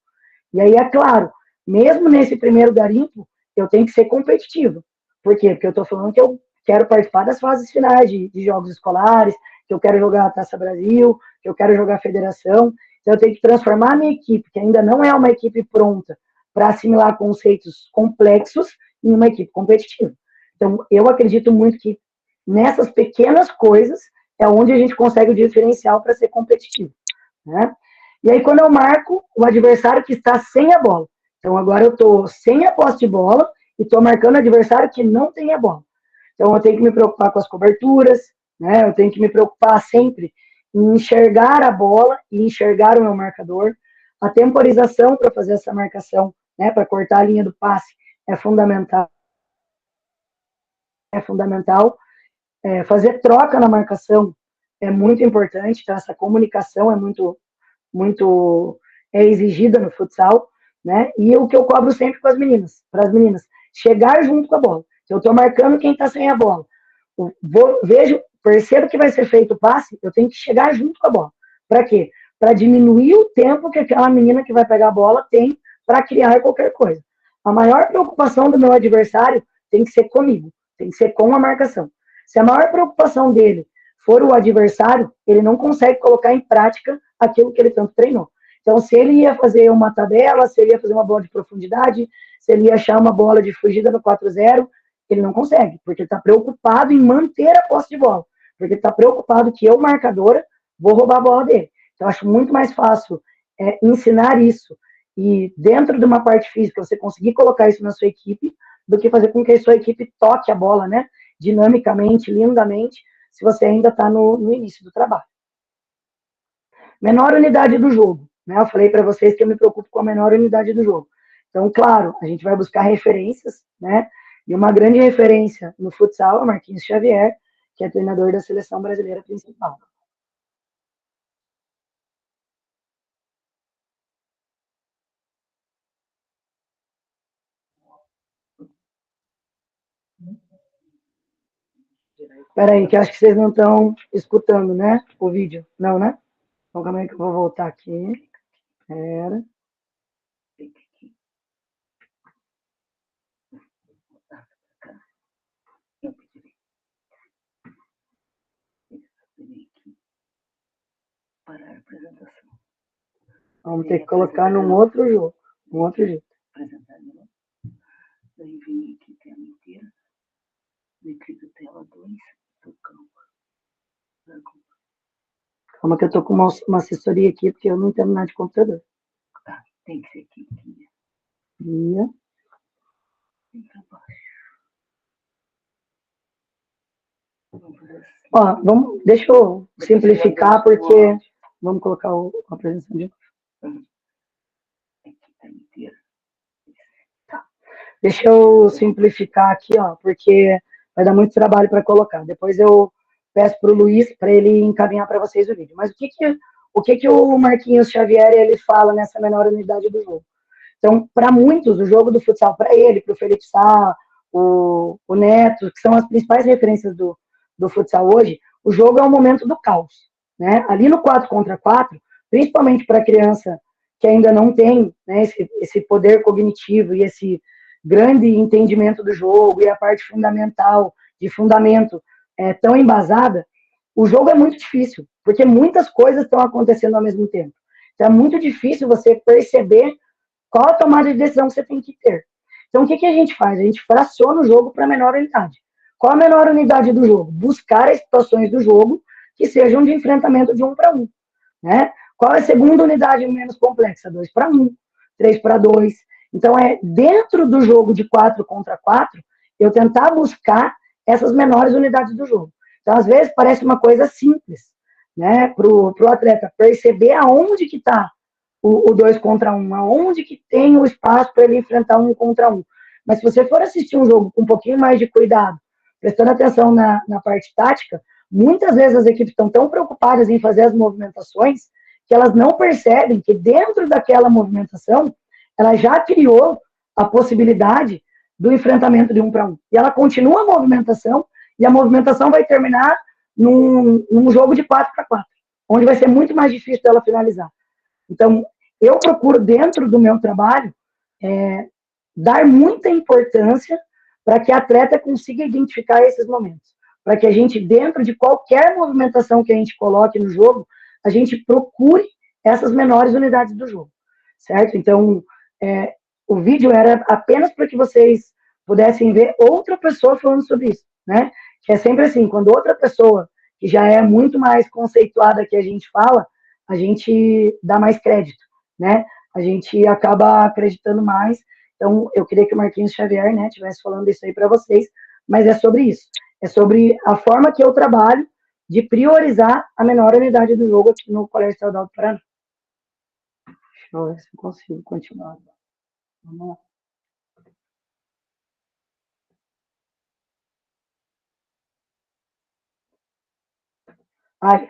A: E aí, é claro, mesmo nesse primeiro garimpo, eu tenho que ser competitivo. Por quê? Porque eu estou falando que eu quero participar das fases finais de jogos escolares, que eu quero jogar a Taça Brasil, que eu quero jogar a Federação. Então, eu tenho que transformar a minha equipe, que ainda não é uma equipe pronta para assimilar conceitos complexos, em uma equipe competitiva. Então, eu acredito muito que nessas pequenas coisas é onde a gente consegue o diferencial para ser competitivo. Né? E aí, quando eu marco o adversário que está sem a bola. Então, agora eu estou sem a posse de bola e estou marcando o adversário que não tem a bola. Então, eu tenho que me preocupar com as coberturas, né? Eu tenho que me preocupar sempre em enxergar a bola e enxergar o meu marcador. A temporização para fazer essa marcação, né? Para cortar a linha do passe é fundamental. É fundamental. Fazer troca na marcação é muito importante. Então, essa comunicação é muito exigida no futsal, né? E o que eu cobro sempre para as meninas, chegar junto com a bola. Se eu estou marcando quem está sem a bola, percebo que vai ser feito o passe, eu tenho que chegar junto com a bola. Para quê? Para diminuir o tempo que aquela menina que vai pegar a bola tem para criar qualquer coisa. A maior preocupação do meu adversário tem que ser comigo, tem que ser com a marcação. Se a maior preocupação dele for o adversário, ele não consegue colocar em prática aquilo que ele tanto treinou. Então, se ele ia fazer uma tabela, se ele ia fazer uma bola de profundidade, se ele ia achar uma bola de fugida no 4-0, ele não consegue, porque ele está preocupado em manter a posse de bola, porque ele está preocupado que eu, marcadora, vou roubar a bola dele. Então, acho muito mais fácil ensinar isso e dentro de uma parte física você conseguir colocar isso na sua equipe, do que fazer com que a sua equipe toque a bola, né? Dinamicamente, lindamente, se você ainda está no início do trabalho. Menor unidade do jogo. Né? Eu falei para vocês que eu me preocupo com a menor unidade do jogo. Então, claro, a gente vai buscar referências, né? E uma grande referência no futsal é o Marquinhos Xavier, que é treinador da seleção brasileira principal. Espera aí, que eu acho que vocês não estão escutando, né? O vídeo. Não, né? Então, calma aí que eu vou voltar aqui. Espera. Parar a apresentação. Vamos ter que colocar num outro jogo, um outro jeito. Apresentar de novo. Daí vem aqui tela inteira.
B: Líquido tela 2 do campo.
A: Calma que eu tô com uma assessoria aqui, porque eu não entendo nada de computador.
B: Tá, tem que ser aqui.
A: Ia.
B: Vem pra baixo.
A: Ó, deixa eu simplificar, porque vamos colocar a apresentação de novo.
B: Aqui tá inteiro.
A: Tá. Deixa eu simplificar aqui, ó, porque vai dar muito trabalho para colocar. Depois eu peço para o Luiz para ele encaminhar para vocês o vídeo. Mas o que o Marquinhos Xavier ele fala nessa menor unidade do jogo? Então, para muitos, o jogo do futsal, para ele, para o Felipe Sá, o Neto, que são as principais referências do futsal hoje, o jogo é o momento do caos. Né? Ali no 4 contra 4, principalmente para a criança que ainda não tem, né, esse poder cognitivo e esse grande entendimento do jogo e a parte fundamental, de fundamento tão embasada, o jogo é muito difícil, porque muitas coisas estão acontecendo ao mesmo tempo. Então é muito difícil você perceber qual a tomada de decisão que você tem que ter. Então, o que a gente faz? A gente fraciona o jogo para a menor unidade. Qual a menor unidade do jogo? Buscar as situações do jogo que sejam de enfrentamento de 1 para 1. Né? Qual é a segunda unidade menos complexa? 2 para 1, 3 para 2. Então, dentro do jogo de 4 contra 4, eu tentar buscar essas menores unidades do jogo. Então, às vezes, parece uma coisa simples, né, para o atleta perceber aonde que está o 2 contra 1, aonde que tem o espaço para ele enfrentar 1 contra 1. Mas se você for assistir um jogo com um pouquinho mais de cuidado, prestando atenção na parte tática, muitas vezes as equipes estão tão preocupadas em fazer as movimentações que elas não percebem que dentro daquela movimentação, ela já criou a possibilidade do enfrentamento de 1 para 1. E ela continua a movimentação, e a movimentação vai terminar num jogo de 4 para 4, onde vai ser muito mais difícil dela finalizar. Então, eu procuro, dentro do meu trabalho, dar muita importância para que a atleta consiga identificar esses momentos. Para que a gente, dentro de qualquer movimentação que a gente coloque no jogo, a gente procure essas menores unidades do jogo. Certo? Então, o vídeo era apenas para que vocês pudessem ver outra pessoa falando sobre isso. Né? Que é sempre assim, quando outra pessoa, que já é muito mais conceituada que a gente fala, a gente dá mais crédito, né? A gente acaba acreditando mais. Então, eu queria que o Marquinhos Xavier, né, estivesse falando isso aí para vocês, mas é sobre isso. É sobre a forma que eu trabalho de priorizar a menor unidade do jogo aqui no Colégio Estadual do Paraná. Deixa eu ver se eu consigo continuar. Vamos lá.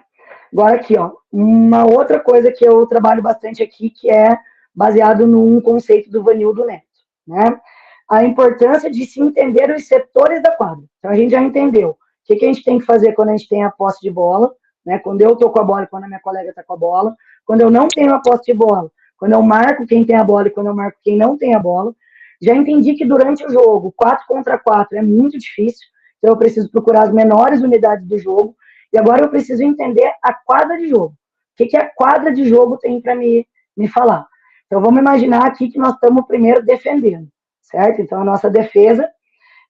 A: Agora aqui, ó, uma outra coisa que eu trabalho bastante aqui, que é baseado num conceito do Vanildo Neto, né? A importância de se entender os setores da quadra. Então, a gente já entendeu o que a gente tem que fazer quando a gente tem a posse de bola, né? Quando eu estou com a bola e quando a minha colega está com a bola. Quando eu não tenho a posse de bola, quando eu marco quem tem a bola e quando eu marco quem não tem a bola. Já entendi que durante o jogo, 4 contra 4 é muito difícil, então eu preciso procurar as menores unidades do jogo. E agora eu preciso entender a quadra de jogo. O que a quadra de jogo tem para me falar? Então, vamos imaginar aqui que nós estamos primeiro defendendo, certo? Então, a nossa defesa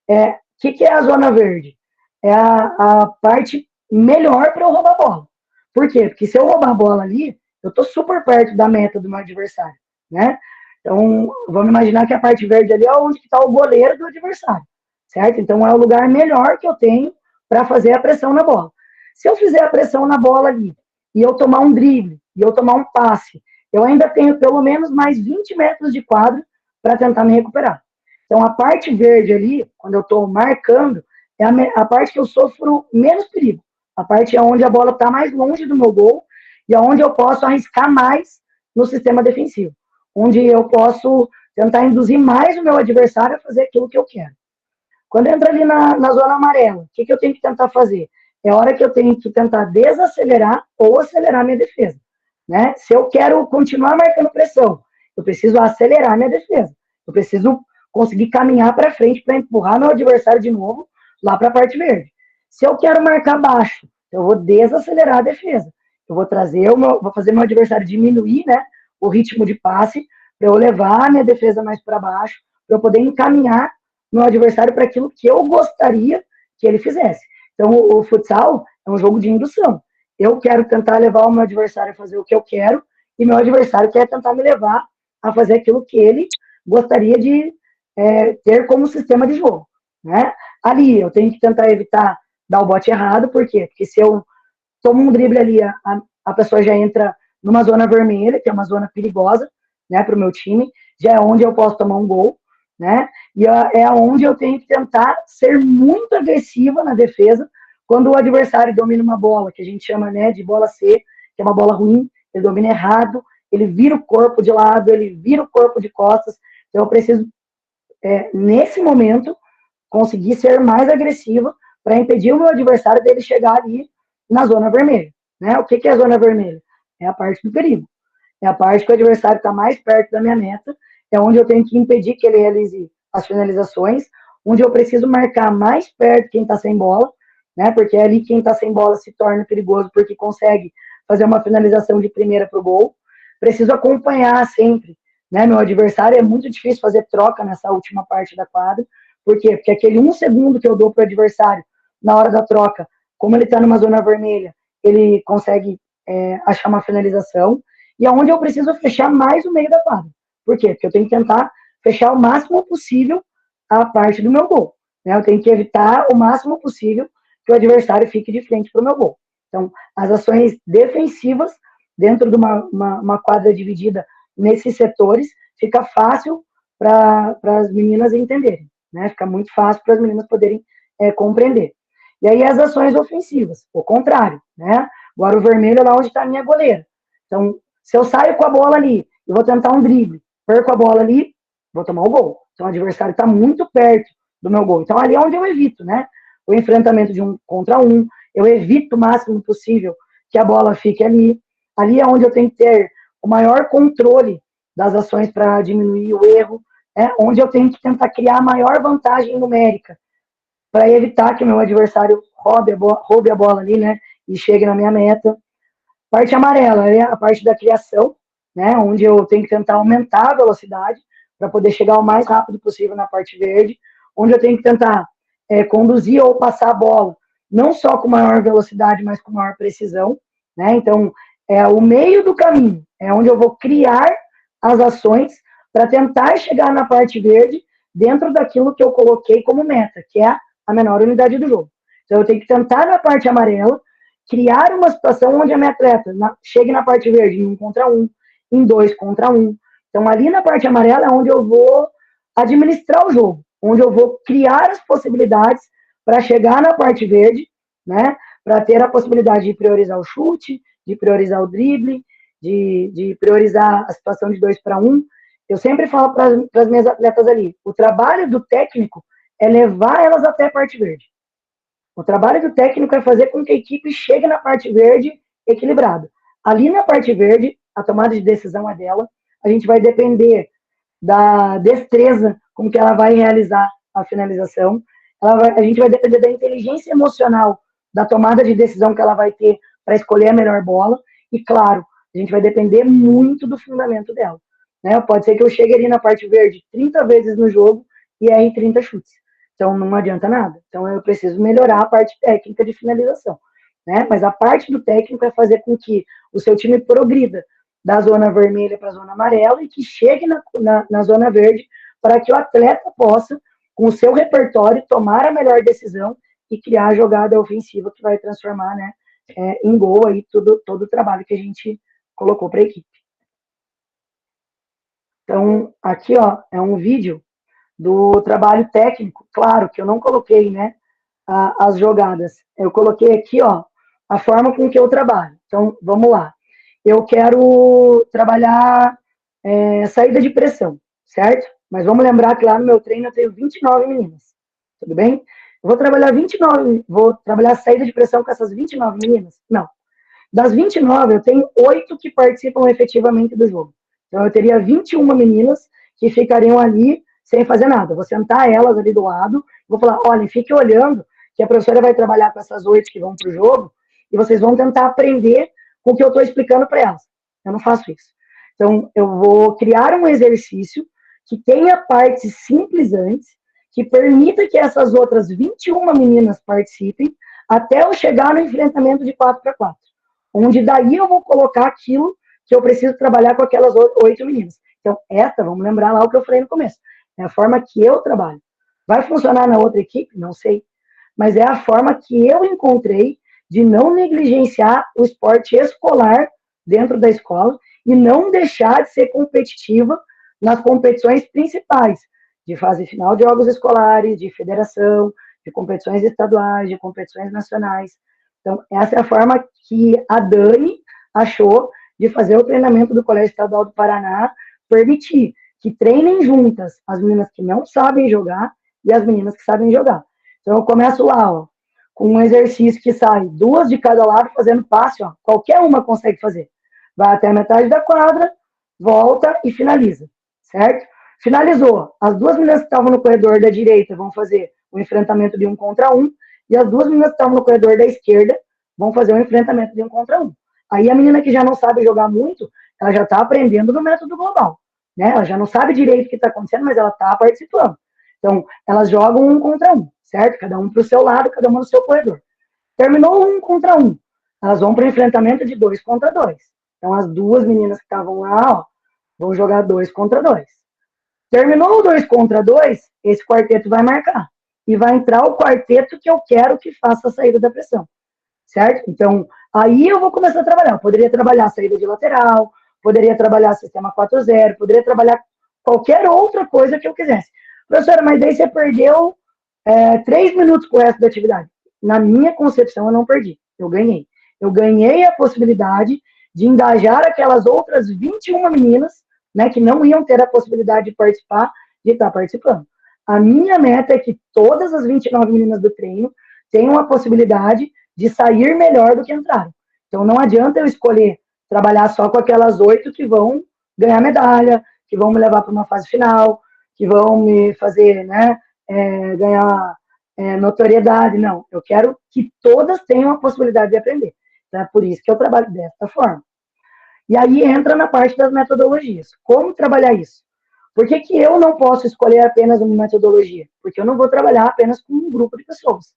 A: o que é a zona verde? É a parte melhor para eu roubar a bola. Por quê? Porque se eu roubar a bola ali, eu estou super perto da meta do meu adversário, né? Então, vamos imaginar que a parte verde ali é onde está o goleiro do adversário, certo? Então, é o lugar melhor que eu tenho para fazer a pressão na bola. Se eu fizer a pressão na bola ali, e eu tomar um drible, e eu tomar um passe, eu ainda tenho pelo menos mais 20 metros de quadra para tentar me recuperar. Então, a parte verde ali, quando eu estou marcando, é a parte que eu sofro menos perigo. A parte é onde a bola está mais longe do meu gol e onde eu posso arriscar mais no sistema defensivo. Onde eu posso tentar induzir mais o meu adversário a fazer aquilo que eu quero. Quando entra ali na zona amarela, o que eu tenho que tentar fazer? É a hora que eu tenho que tentar desacelerar ou acelerar minha defesa. Né? Se eu quero continuar marcando pressão, eu preciso acelerar minha defesa. Eu preciso conseguir caminhar para frente para empurrar meu adversário de novo lá para a parte verde. Se eu quero marcar baixo, eu vou desacelerar a defesa. Eu vou vou fazer meu adversário diminuir, né, o ritmo de passe para eu levar a minha defesa mais para baixo, para eu poder encaminhar meu adversário para aquilo que eu gostaria que ele fizesse. Então, o futsal é um jogo de indução. Eu quero tentar levar o meu adversário a fazer o que eu quero, e meu adversário quer tentar me levar a fazer aquilo que ele gostaria de ter como sistema de jogo, né? Ali, eu tenho que tentar evitar dar o bote errado, por quê? Porque se eu tomo um drible ali, a pessoa já entra numa zona vermelha, que é uma zona perigosa, né, para o meu time, já é onde eu posso tomar um gol, né, e é onde eu tenho que tentar ser muito agressiva na defesa, quando o adversário domina uma bola, que a gente chama, né, de bola C, que é uma bola ruim, ele domina errado, ele vira o corpo de lado, ele vira o corpo de costas, então eu preciso, nesse momento, conseguir ser mais agressiva para impedir o meu adversário dele chegar ali na zona vermelha, né? O que é a zona vermelha? É a parte do perigo. É a parte que o adversário está mais perto da minha meta, é onde eu tenho que impedir que ele realize as finalizações, onde eu preciso marcar mais perto quem está sem bola, né? Porque é ali quem está sem bola se torna perigoso, porque consegue fazer uma finalização de primeira para o gol. Preciso acompanhar sempre, né? Meu adversário é muito difícil fazer troca nessa última parte da quadra. Por quê? Porque aquele 1 segundo que eu dou para o adversário na hora da troca, como ele está numa zona vermelha, ele consegue achar uma finalização, e aonde eu preciso fechar mais o meio da quadra. Por quê? Porque eu tenho que tentar fechar o máximo possível a parte do meu gol, né? Eu tenho que evitar o máximo possível que o adversário fique de frente para o meu gol. Então, as ações defensivas dentro de uma quadra dividida nesses setores, fica fácil para as meninas entenderem, né? Fica muito fácil para as meninas poderem compreender. E aí as ações ofensivas, o contrário, né? Agora o vermelho é lá onde está a minha goleira. Então, se eu saio com a bola ali e vou tentar um drible, perco a bola ali, vou tomar o gol. Então o adversário está muito perto do meu gol. Então ali é onde eu evito, né? O enfrentamento de 1 contra 1, eu evito o máximo possível que a bola fique ali. Ali é onde eu tenho que ter o maior controle das ações para diminuir o erro, onde eu tenho que tentar criar a maior vantagem numérica para evitar que o meu adversário roube a bola ali, né, e chegue na minha meta. Parte amarela é a parte da criação, né, onde eu tenho que tentar aumentar a velocidade para poder chegar o mais rápido possível na parte verde, onde eu tenho que tentar conduzir ou passar a bola, não só com maior velocidade, mas com maior precisão, né? Então, é o meio do caminho, é onde eu vou criar as ações para tentar chegar na parte verde dentro daquilo que eu coloquei como meta, que é a menor unidade do jogo. Então, eu tenho que tentar na parte amarela criar uma situação onde a minha atleta chegue na parte verde em 1 contra 1, em 2 contra 1. Então, ali na parte amarela é onde eu vou administrar o jogo, onde eu vou criar as possibilidades para chegar na parte verde, né? Para ter a possibilidade de priorizar o chute, de priorizar o drible, de priorizar a situação de 2 para 1. Eu sempre falo para as minhas atletas ali, o trabalho do técnico é levar elas até a parte verde. O trabalho do técnico é fazer com que a equipe chegue na parte verde equilibrada. Ali na parte verde, a tomada de decisão é dela. A gente vai depender da destreza com que ela vai realizar a finalização. A gente vai depender da inteligência emocional da tomada de decisão que ela vai ter para escolher a melhor bola. E, claro, a gente vai depender muito do fundamento dela. Né? Pode ser que eu chegue ali na parte verde 30 vezes no jogo e erre 30 chutes. Então, não adianta nada. Então, eu preciso melhorar a parte técnica de finalização. Né? Mas a parte do técnico é fazer com que o seu time progrida da zona vermelha para a zona amarela e que chegue na zona verde para que o atleta possa, com o seu repertório, tomar a melhor decisão e criar a jogada ofensiva que vai transformar, né, em gol aí todo o trabalho que a gente colocou para a equipe. Então, aqui ó, é um vídeo do trabalho técnico, claro que eu não coloquei, né, as jogadas. Eu coloquei aqui, ó, a forma com que eu trabalho. Então, vamos lá. Eu quero trabalhar saída de pressão, certo? Mas vamos lembrar que lá no meu treino eu tenho 29 meninas, tudo bem? Eu vou trabalhar 29, vou trabalhar saída de pressão com essas 29 meninas? Não. Das 29, eu tenho 8 que participam efetivamente do jogo. Então, eu teria 21 meninas que ficariam ali sem fazer nada. Eu vou sentar elas ali do lado, vou falar, olha, fique olhando, que a professora vai trabalhar com essas 8 que vão para o jogo, e vocês vão tentar aprender com o que eu estou explicando para elas. Eu não faço isso. Então, eu vou criar um exercício que tenha partes simples antes, que permita que essas outras 21 meninas participem até eu chegar no enfrentamento de 4 para 4, onde daí eu vou colocar aquilo que eu preciso trabalhar com aquelas 8 meninas. Então, essa, vamos lembrar lá o que eu falei no começo, é a forma que eu trabalho. Vai funcionar na outra equipe? Não sei. Mas é a forma que eu encontrei de não negligenciar o esporte escolar dentro da escola e não deixar de ser competitiva nas competições principais, de fase final de jogos escolares, de federação, de competições estaduais, de competições nacionais. Então, essa é a forma que a Dani achou de fazer o treinamento do Colégio Estadual do Paraná, permitir que treinem juntas as meninas que não sabem jogar e as meninas que sabem jogar. Então, eu começo lá, ó, com um exercício que sai 2 de cada lado fazendo passe, ó, qualquer uma consegue fazer. Vai até a metade da quadra, volta e finaliza, certo? Finalizou. As 2 meninas que estavam no corredor da direita vão fazer o enfrentamento de 1 contra 1, e as 2 meninas que estavam no corredor da esquerda vão fazer o enfrentamento de 1 contra 1. Aí a menina que já não sabe jogar muito, ela já está aprendendo no método global, né? Ela já não sabe direito o que está acontecendo, mas ela está participando. Então, elas jogam 1 contra 1, certo? Cada um para o seu lado, cada uma no seu corredor. Terminou 1 contra 1, elas vão para o enfrentamento de 2 contra 2. Então, as 2 meninas que estavam lá, ó, vão jogar 2 contra 2. Terminou o 2 contra 2, esse quarteto vai marcar. E vai entrar o quarteto que eu quero que faça a saída da pressão, certo? Então, aí eu vou começar a trabalhar. Eu poderia trabalhar a saída de lateral, poderia trabalhar sistema 4-0, poderia trabalhar qualquer outra coisa que eu quisesse. Professora, mas daí você perdeu 3 minutos com o resto da atividade. Na minha concepção, eu não perdi. Eu ganhei. Eu ganhei a possibilidade de engajar aquelas outras 21 meninas, né, que não iam ter a possibilidade de participar, de estar participando. A minha meta é que todas as 29 meninas do treino tenham a possibilidade de sair melhor do que entraram. Então, não adianta eu escolher trabalhar só com aquelas 8 que vão ganhar medalha, que vão me levar para uma fase final, que vão me fazer, né, ganhar notoriedade. Não, eu quero que todas tenham a possibilidade de aprender. Então, é por isso que eu trabalho dessa forma. E aí entra na parte das metodologias. Como trabalhar isso? Por que que eu não posso escolher apenas uma metodologia? Porque eu não vou trabalhar apenas com um grupo de pessoas,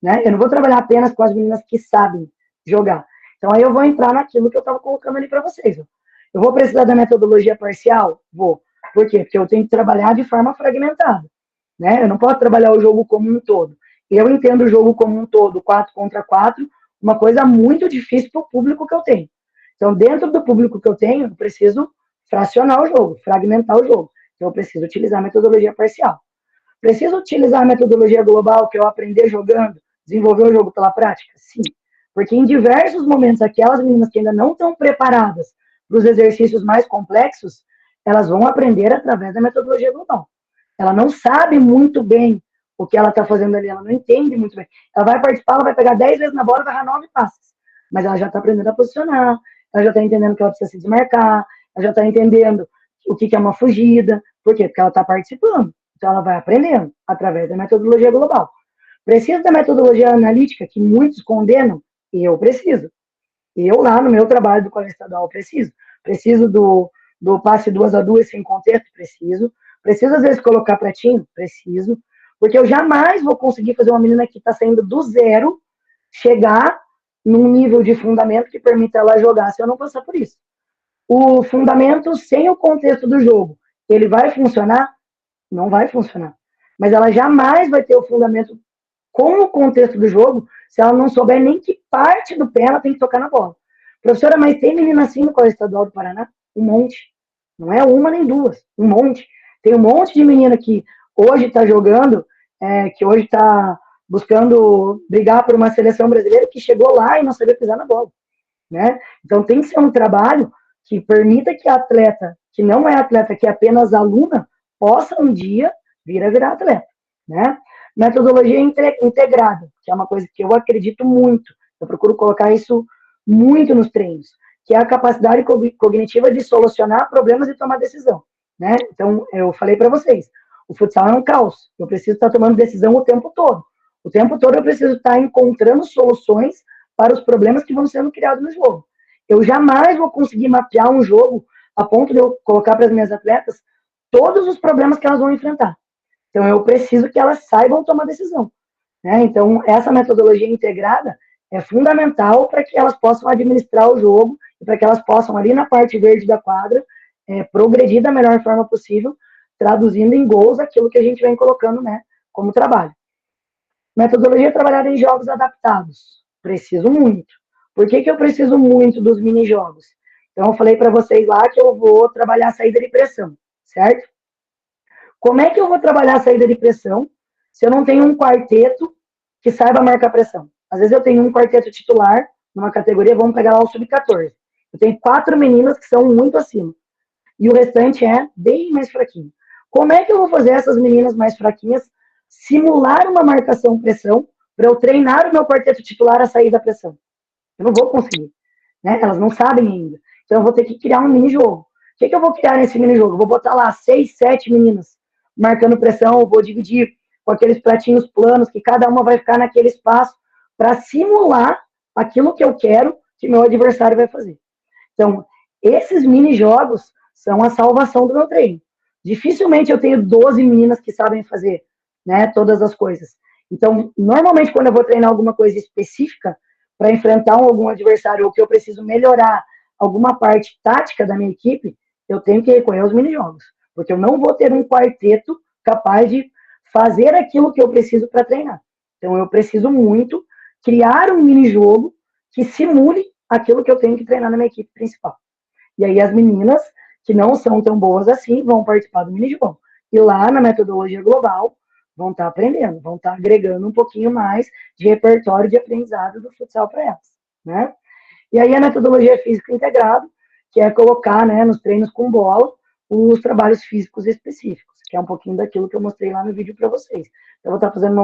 A: né? Eu não vou trabalhar apenas com as meninas que sabem jogar. Então aí eu vou entrar naquilo que eu estava colocando ali para vocês. Ó. Eu vou precisar da metodologia parcial? Vou. Por quê? Porque eu tenho que trabalhar de forma fragmentada, né? Eu não posso trabalhar o jogo como um todo. Eu entendo o jogo como um todo, 4 contra 4, uma coisa muito difícil para o público que eu tenho. Então, dentro do público que eu tenho, eu preciso fracionar o jogo, fragmentar o jogo. Então, eu preciso utilizar a metodologia parcial. Preciso utilizar a metodologia global, que é eu aprender jogando, desenvolver o jogo pela prática? Sim. Porque em diversos momentos, aquelas meninas que ainda não estão preparadas para os exercícios mais complexos, elas vão aprender através da metodologia global. Ela não sabe muito bem o que ela está fazendo ali, ela não entende muito bem. Ela vai participar, ela vai pegar 10 vezes na bola e vai errar 9 passes. Mas ela já está aprendendo a posicionar, ela já está entendendo que ela precisa se desmarcar, ela já está entendendo o que é uma fugida. Por quê? Porque ela está participando. Então, ela vai aprendendo através da metodologia global. Precisa da metodologia analítica, que muitos condenam? Eu preciso. Eu, lá no meu trabalho do colégio estadual, preciso. Preciso do passe 2-2 sem contexto? Preciso. Preciso, às vezes, colocar pratinho? Preciso. Porque eu jamais vou conseguir fazer uma menina que está saindo do zero chegar num nível de fundamento que permita ela jogar se eu não passar por isso. O fundamento sem o contexto do jogo, ele vai funcionar? Não vai funcionar. Mas ela jamais vai ter o fundamento com o contexto do jogo se ela não souber nem que parte do pé ela tem que tocar na bola. Professora, mas tem menina assim no Colégio Estadual do Paraná? Um monte. Não é uma nem duas, um monte. Tem um monte de menina que hoje está jogando, que hoje está buscando brigar por uma seleção brasileira que chegou lá e não sabia pisar na bola. Né? Então tem que ser um trabalho que permita que a atleta, que não é atleta, que é apenas aluna, possa um dia vir a virar atleta. Né? Metodologia integrada, que é uma coisa que eu acredito muito, eu procuro colocar isso muito nos treinos, que é a capacidade cognitiva de solucionar problemas e tomar decisão. Né? Então, eu falei para vocês, o futsal é um caos, eu preciso estar tomando decisão o tempo todo. O tempo todo eu preciso estar encontrando soluções para os problemas que vão sendo criados no jogo. Eu jamais vou conseguir mapear um jogo a ponto de eu colocar para as minhas atletas todos os problemas que elas vão enfrentar. Então, eu preciso que elas saibam tomar decisão. Né? Então, essa metodologia integrada é fundamental para que elas possam administrar o jogo e para que elas possam, ali na parte verde da quadra, progredir da melhor forma possível, traduzindo em gols aquilo que a gente vem colocando, né, como trabalho. Metodologia trabalhada em jogos adaptados. Preciso muito. Por que eu preciso muito dos mini-jogos? Então, eu falei para vocês lá que eu vou trabalhar a saída de pressão, certo? Como é que eu vou trabalhar a saída de pressão se eu não tenho um quarteto que saiba marcar pressão? Às vezes eu tenho um quarteto titular numa categoria, vamos pegar lá o sub-14. Eu tenho 4 meninas que são muito acima. E o restante é bem mais fraquinho. Como é que eu vou fazer essas meninas mais fraquinhas simular uma marcação-pressão para eu treinar o meu quarteto titular a sair da pressão? Eu não vou conseguir. Né? Elas não sabem ainda. Então eu vou ter que criar um mini-jogo. O que eu vou criar nesse mini-jogo? Eu vou botar lá 6, 7 meninas marcando pressão, eu vou dividir com aqueles pratinhos planos, que cada uma vai ficar naquele espaço para simular aquilo que eu quero que meu adversário vai fazer. Então, esses mini-jogos são a salvação do meu treino. Dificilmente eu tenho 12 meninas que sabem fazer, né, todas as coisas. Então, normalmente, quando eu vou treinar alguma coisa específica para enfrentar algum adversário ou que eu preciso melhorar alguma parte tática da minha equipe, eu tenho que recorrer aos mini-jogos. Porque eu não vou ter um quarteto capaz de fazer aquilo que eu preciso para treinar. Então, eu preciso muito criar um mini-jogo que simule aquilo que eu tenho que treinar na minha equipe principal. E aí as meninas que não são tão boas assim vão participar do mini-jogo. E lá na metodologia global vão estar aprendendo, vão estar agregando um pouquinho mais de repertório de aprendizado do futsal para elas, né? E aí a metodologia física integrada, que é colocar, né, nos treinos com bola, os trabalhos físicos específicos, que é um pouquinho daquilo que eu mostrei lá no vídeo para vocês. Então, eu vou estar fazendo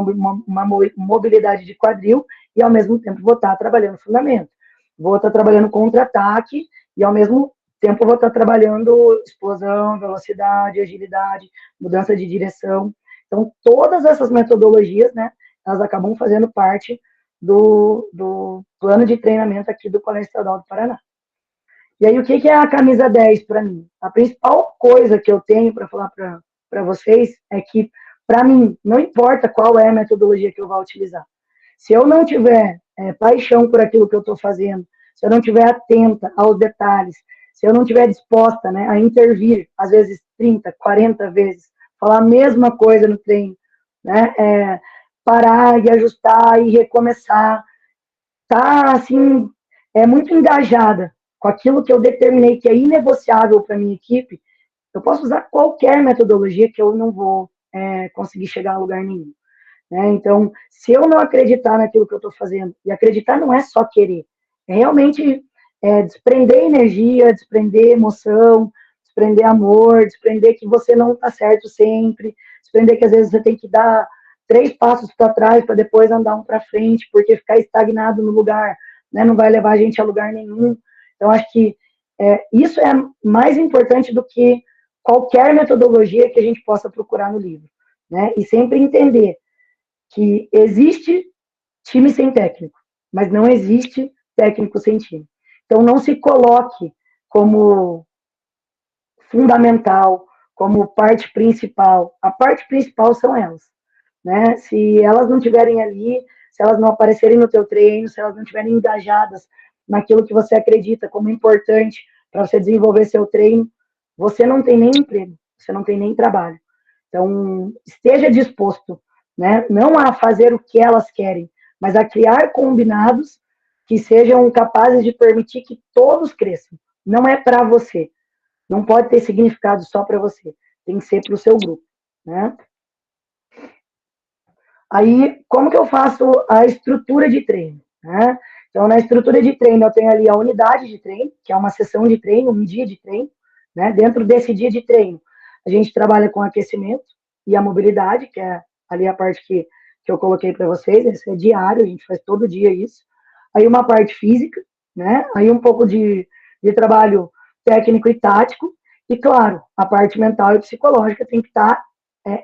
A: uma mobilidade de quadril e, ao mesmo tempo, vou estar trabalhando fundamento. Vou estar trabalhando contra-ataque e, ao mesmo tempo, vou estar trabalhando explosão, velocidade, agilidade, mudança de direção. Então, todas essas metodologias, né, elas acabam fazendo parte do plano de treinamento aqui do Colégio Estadual do Paraná. E aí, o que é a camisa 10 para mim? A principal coisa que eu tenho para falar para vocês é que, para mim, não importa qual é a metodologia que eu vou utilizar. Se eu não tiver paixão por aquilo que eu estou fazendo, se eu não tiver atenta aos detalhes, se eu não tiver disposta, né, a intervir, às vezes 30, 40 vezes, falar a mesma coisa no treino, né, parar e ajustar e recomeçar, tá, assim, muito engajada com aquilo que eu determinei que é inegociável para minha equipe, eu posso usar qualquer metodologia que eu não vou conseguir chegar a lugar nenhum. Né? Então, se eu não acreditar naquilo que eu estou fazendo, e acreditar não é só querer, é realmente desprender energia, desprender emoção, desprender amor, desprender que você não está certo sempre, desprender que às vezes você tem que dar 3 passos para trás para depois andar um para frente, porque ficar estagnado no lugar, né, não vai levar a gente a lugar nenhum. Então, acho que isso é mais importante do que qualquer metodologia que a gente possa procurar no livro. Né? E sempre entender que existe time sem técnico, mas não existe técnico sem time. Então, não se coloque como fundamental, como parte principal. A parte principal são elas. Né? Se elas não estiverem ali, se elas não aparecerem no teu treino, se elas não estiverem engajadas naquilo que você acredita como importante para você desenvolver seu treino, você não tem nem emprego, você não tem nem trabalho. Então, esteja disposto, né, não a fazer o que elas querem, mas a criar combinados que sejam capazes de permitir que todos cresçam. Não é para você. Não pode ter significado só para você. Tem que ser para o seu grupo, né? Aí, como que eu faço a estrutura de treino? Né? Então, na estrutura de treino, eu tenho ali a unidade de treino, que é uma sessão de treino, um dia de treino. Né? Dentro desse dia de treino, a gente trabalha com aquecimento e a mobilidade, que é ali a parte que eu coloquei para vocês. Esse é diário, a gente faz todo dia isso. Aí uma parte física, né? Aí um pouco de trabalho técnico e tático. E, claro, a parte mental e psicológica tem que estar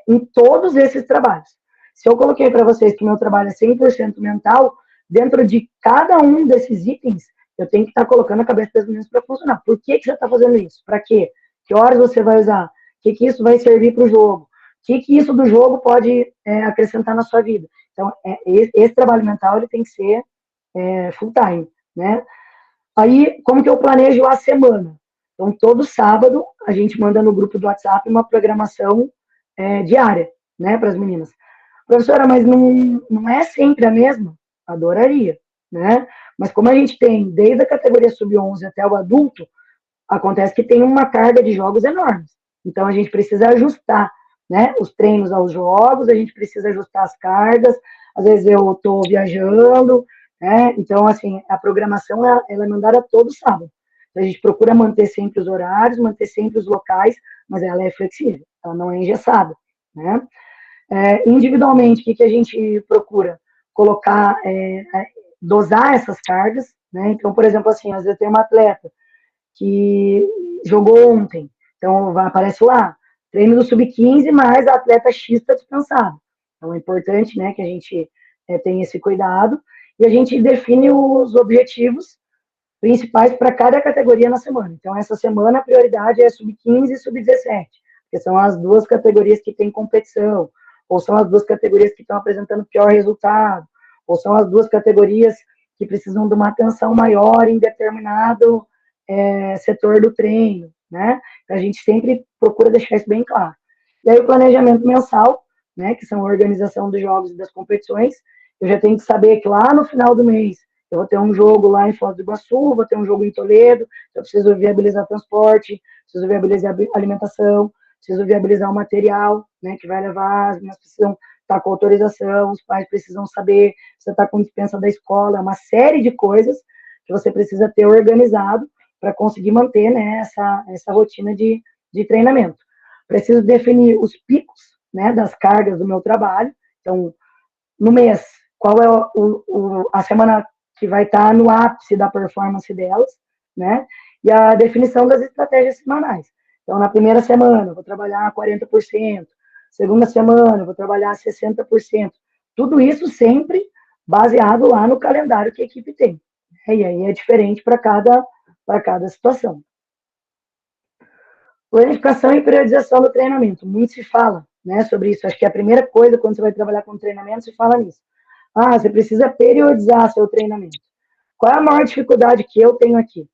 A: em todos esses trabalhos. Se eu coloquei para vocês que meu trabalho é 100% mental, dentro de cada um desses itens, eu tenho que estar colocando a cabeça das meninas para funcionar. Por que você está fazendo isso? Para quê? Que horas você vai usar? O que isso vai servir para o jogo? que isso do jogo pode acrescentar na sua vida. Então, esse trabalho mental ele tem que ser full time, né? Aí, como que eu planejo a semana? Então, todo sábado, a gente manda no grupo do WhatsApp uma programação diária, né, para as meninas. Professora, mas não é sempre a mesma? Adoraria, né? Mas como a gente tem desde a categoria sub-11 até o adulto, acontece que tem uma carga de jogos enormes. Então, a gente precisa ajustar, né, os treinos aos jogos, a gente precisa ajustar as cargas. Às vezes eu estou viajando, né? Então, assim, a programação ela é mandada todo sábado. Então, a gente procura manter sempre os horários, manter sempre os locais, mas ela é flexível, ela não é engessada, né? Individualmente, o que a gente procura? Colocar, dosar essas cargas, né? Então, por exemplo, assim, às vezes tem uma atleta que jogou ontem. Então, aparece lá, treino do sub-15, mas a atleta X está dispensado. Então, é importante, né, que a gente tenha esse cuidado e a gente define os objetivos principais para cada categoria na semana. Então, essa semana a prioridade é sub-15 e sub-17, porque são as duas categorias que têm competição, ou são as duas categorias que estão apresentando pior resultado, ou são as duas categorias que precisam de uma atenção maior em determinado setor do treino, né? Então, a gente sempre procura deixar isso bem claro. E aí o planejamento mensal, né, que são a organização dos jogos e das competições, eu já tenho que saber que lá no final do mês eu vou ter um jogo lá em Foz do Iguaçu, vou ter um jogo em Toledo, eu preciso viabilizar transporte, preciso viabilizar alimentação, preciso viabilizar o material, né, que vai levar, as meninas precisam estar com autorização, os pais precisam saber, você está com dispensa da escola, uma série de coisas que você precisa ter organizado para conseguir manter, né, essa rotina de treinamento. Preciso definir os picos, né, das cargas do meu trabalho. Então, no mês, qual é a semana que vai estar no ápice da performance delas, né? E a definição das estratégias semanais. Então, na primeira semana, eu vou trabalhar 40%, segunda semana, eu vou trabalhar 60%. Tudo isso sempre baseado lá no calendário que a equipe tem. E aí é diferente para cada situação. Planificação e periodização do treinamento. Muito se fala, né, sobre isso. Acho que é a primeira coisa quando você vai trabalhar com treinamento, se fala nisso. Você precisa periodizar seu treinamento. Qual é a maior dificuldade que eu tenho aqui?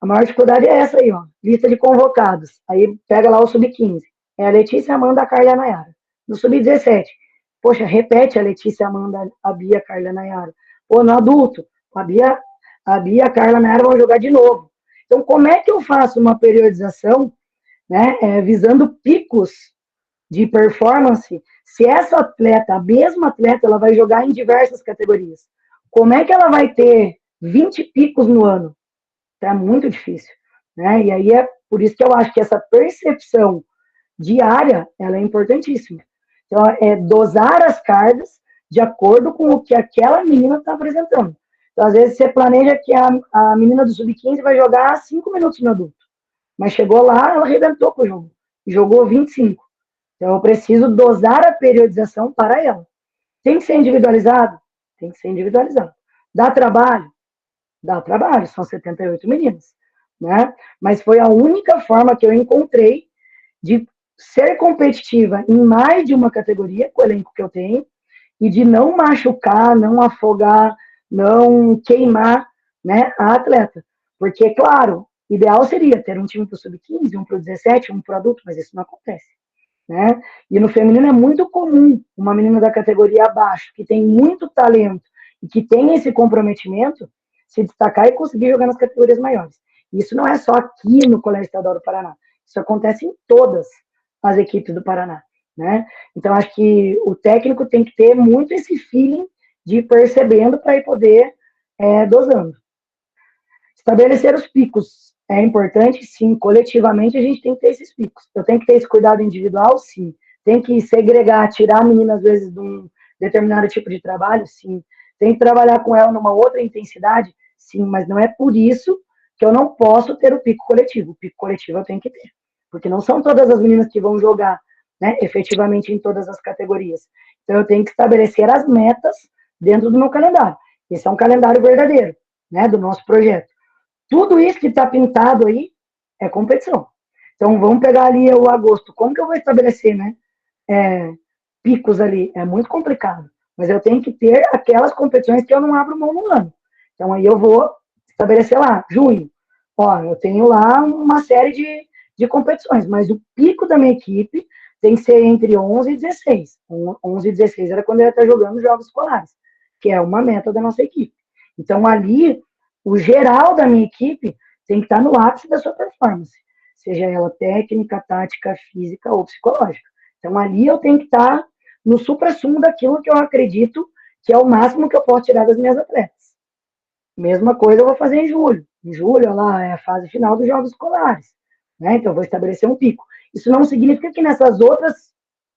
A: A maior dificuldade é essa aí, ó, lista de convocados. Aí pega lá o sub-15. É a Letícia, Amanda, a Carla e a Nayara. No sub-17, poxa, repete a Letícia, Amanda, a Bia, a Carla e a Nayara. Pô, no adulto, a Bia, a Carla e a Nayara vão jogar de novo. Então, como é que eu faço uma periodização, né, visando picos de performance, se essa atleta, a mesma atleta, ela vai jogar em diversas categorias? Como é que ela vai ter 20 picos no ano? É muito difícil, né? E aí é por isso que eu acho que essa percepção diária, ela é importantíssima. Então, é dosar as cargas de acordo com o que aquela menina está apresentando. Então, às vezes, você planeja que a menina do sub-15 vai jogar 5 minutos no adulto, mas chegou lá, ela arrebentou com o jogo, jogou 25. Então, eu preciso dosar a periodização para ela. Tem que ser individualizado? Tem que ser individualizado. Dá trabalho? Dá trabalho, são 78 meninas, né? Mas foi a única forma que eu encontrei de ser competitiva em mais de uma categoria, com o elenco que eu tenho, e de não machucar, não afogar, não queimar, né, a atleta. Porque, claro, ideal seria ter um time para o sub-15, um para o 17, um para o adulto, mas isso não acontece, né? E no feminino é muito comum uma menina da categoria abaixo, que tem muito talento e que tem esse comprometimento, se destacar e conseguir jogar nas categorias maiores. Isso não é só aqui no Colégio Estadual do Paraná, isso acontece em todas as equipes do Paraná, né? Então, acho que o técnico tem que ter muito esse feeling de ir percebendo para ir poder dosando. Estabelecer os picos é importante, sim. Coletivamente, a gente tem que ter esses picos. Eu tenho que ter esse cuidado individual, sim. Tem que segregar, tirar a menina, às vezes, de um determinado tipo de trabalho, sim. Tem que trabalhar com ela numa outra intensidade, sim. Mas não é por isso que eu não posso ter o pico coletivo. O pico coletivo eu tenho que ter. Porque não são todas as meninas que vão jogar, né, efetivamente em todas as categorias. Então, eu tenho que estabelecer as metas dentro do meu calendário. Esse é um calendário verdadeiro, né, do nosso projeto. Tudo isso que está pintado aí é competição. Então, vamos pegar ali o agosto. Como que eu vou estabelecer, né? picos ali, é muito complicado. Mas eu tenho que ter aquelas competições que eu não abro mão no ano. Então aí eu vou estabelecer lá, junho. Ó, eu tenho lá uma série de competições, mas o pico da minha equipe tem que ser entre 11 e 16. 11 e 16 era quando eu ia estar jogando jogos escolares, que é uma meta da nossa equipe. Então ali, o geral da minha equipe tem que estar no ápice da sua performance, seja ela técnica, tática, física ou psicológica. Então ali eu tenho que estar no supra-sumo daquilo que eu acredito que é o máximo que eu posso tirar das minhas atletas. Mesma coisa eu vou fazer em julho. Em julho, lá é a fase final dos jogos escolares. Né? Então, eu vou estabelecer um pico. Isso não significa que nessas outras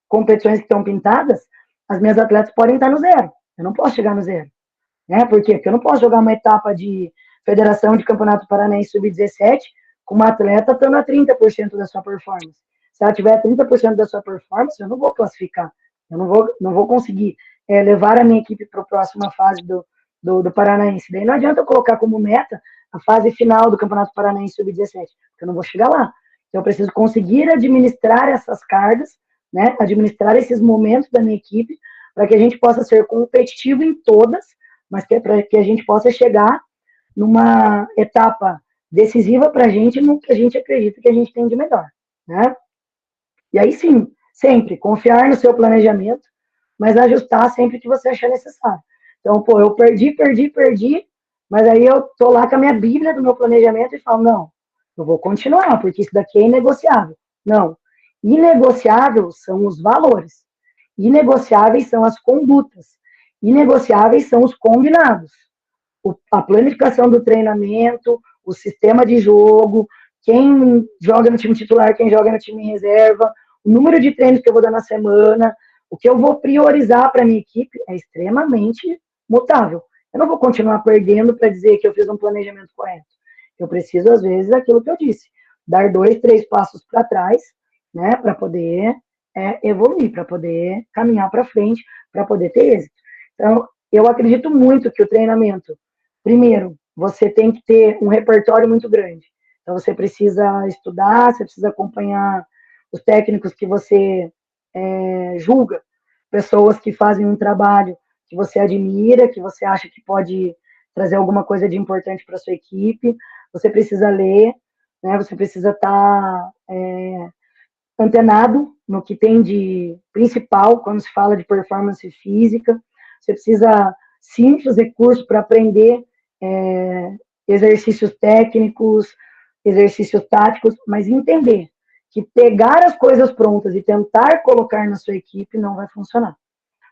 A: competições que estão pintadas, as minhas atletas podem estar no zero. Eu não posso chegar no zero. Né? Por quê? Porque eu não posso jogar uma etapa de Federação de Campeonato Paranaense Sub-17 com uma atleta estando a 30% da sua performance. Se ela tiver 30% da sua performance, eu não vou classificar. Eu não vou conseguir levar a minha equipe para a próxima fase do Paranaense. Daí não adianta eu colocar como meta a fase final do Campeonato Paranaense Sub-17, porque eu não vou chegar lá. Então eu preciso conseguir administrar essas cargas, né, administrar esses momentos da minha equipe, para que a gente possa ser competitivo em todas, mas para que a gente possa chegar numa etapa decisiva para a gente, no que a gente acredita que a gente tem de melhor, né? E aí sim, sempre confiar no seu planejamento, mas ajustar sempre que você achar necessário. Então, pô, eu perdi, mas aí eu tô lá com a minha bíblia do meu planejamento e falo, não, eu vou continuar, porque isso daqui é inegociável. Não, inegociável são os valores, inegociáveis são as condutas, inegociáveis são os combinados, a planificação do treinamento, o sistema de jogo, quem joga no time titular, quem joga no time em reserva, o número de treinos que eu vou dar na semana, o que eu vou priorizar para a minha equipe é extremamente mutável. Eu não vou continuar perdendo para dizer que eu fiz um planejamento correto. Eu preciso, às vezes, aquilo que eu disse, dar 2, 3 passos para trás, né, para poder evoluir, para poder caminhar para frente, para poder ter êxito. Então, eu acredito muito que o treinamento, primeiro, você tem que ter um repertório muito grande. Então, você precisa estudar, você precisa acompanhar os técnicos que você julga, pessoas que fazem um trabalho que você admira, que você acha que pode trazer alguma coisa de importante para a sua equipe. Você precisa ler, né? Você precisa estar antenado no que tem de principal quando se fala de performance física. Você precisa, sim, fazer curso para aprender exercícios técnicos, exercícios táticos, mas entender que pegar as coisas prontas e tentar colocar na sua equipe não vai funcionar.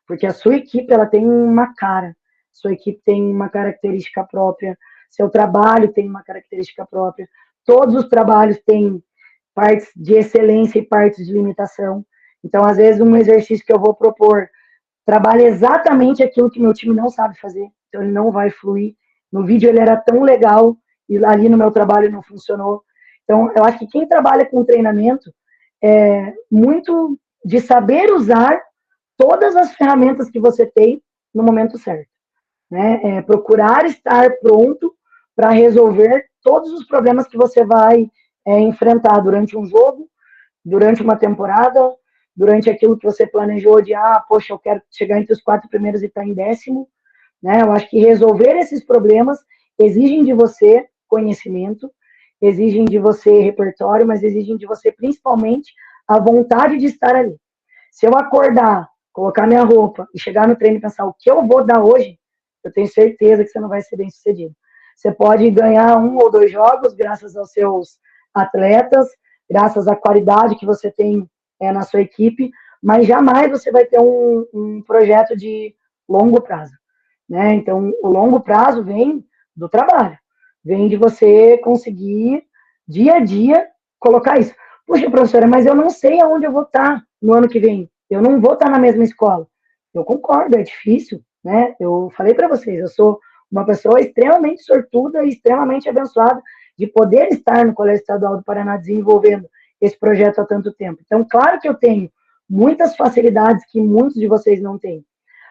A: Porque a sua equipe, ela tem uma cara, sua equipe tem uma característica própria, seu trabalho tem uma característica própria, todos os trabalhos têm partes de excelência e partes de limitação. Então, às vezes, um exercício que eu vou propor trabalha exatamente aquilo que meu time não sabe fazer, então ele não vai fluir. No vídeo ele era tão legal e ali no meu trabalho não funcionou. Então, eu acho que quem trabalha com treinamento é muito de saber usar todas as ferramentas que você tem no momento certo. Né? Procurar estar pronto para resolver todos os problemas que você vai enfrentar durante um jogo, durante uma temporada, durante aquilo que você planejou de, poxa, eu quero chegar entre os 4 primeiros e estar em 10º. Né? Eu acho que resolver esses problemas exigem de você conhecimento, exigem de você repertório, mas exigem de você principalmente a vontade de estar ali. Se eu acordar, colocar minha roupa e chegar no treino e pensar o que eu vou dar hoje, eu tenho certeza que você não vai ser bem sucedido. Você pode ganhar 1 ou 2 jogos graças aos seus atletas, graças à qualidade que você tem na sua equipe, mas jamais você vai ter um projeto de longo prazo. Né? Então, o longo prazo vem do trabalho, vem de você conseguir, dia a dia, colocar isso. Puxa, professora, mas eu não sei aonde eu vou estar no ano que vem. Eu não vou estar na mesma escola. Eu concordo, é difícil, né? Eu falei para vocês, eu sou uma pessoa extremamente sortuda e extremamente abençoada de poder estar no Colégio Estadual do Paraná desenvolvendo esse projeto há tanto tempo. Então, claro que eu tenho muitas facilidades que muitos de vocês não têm,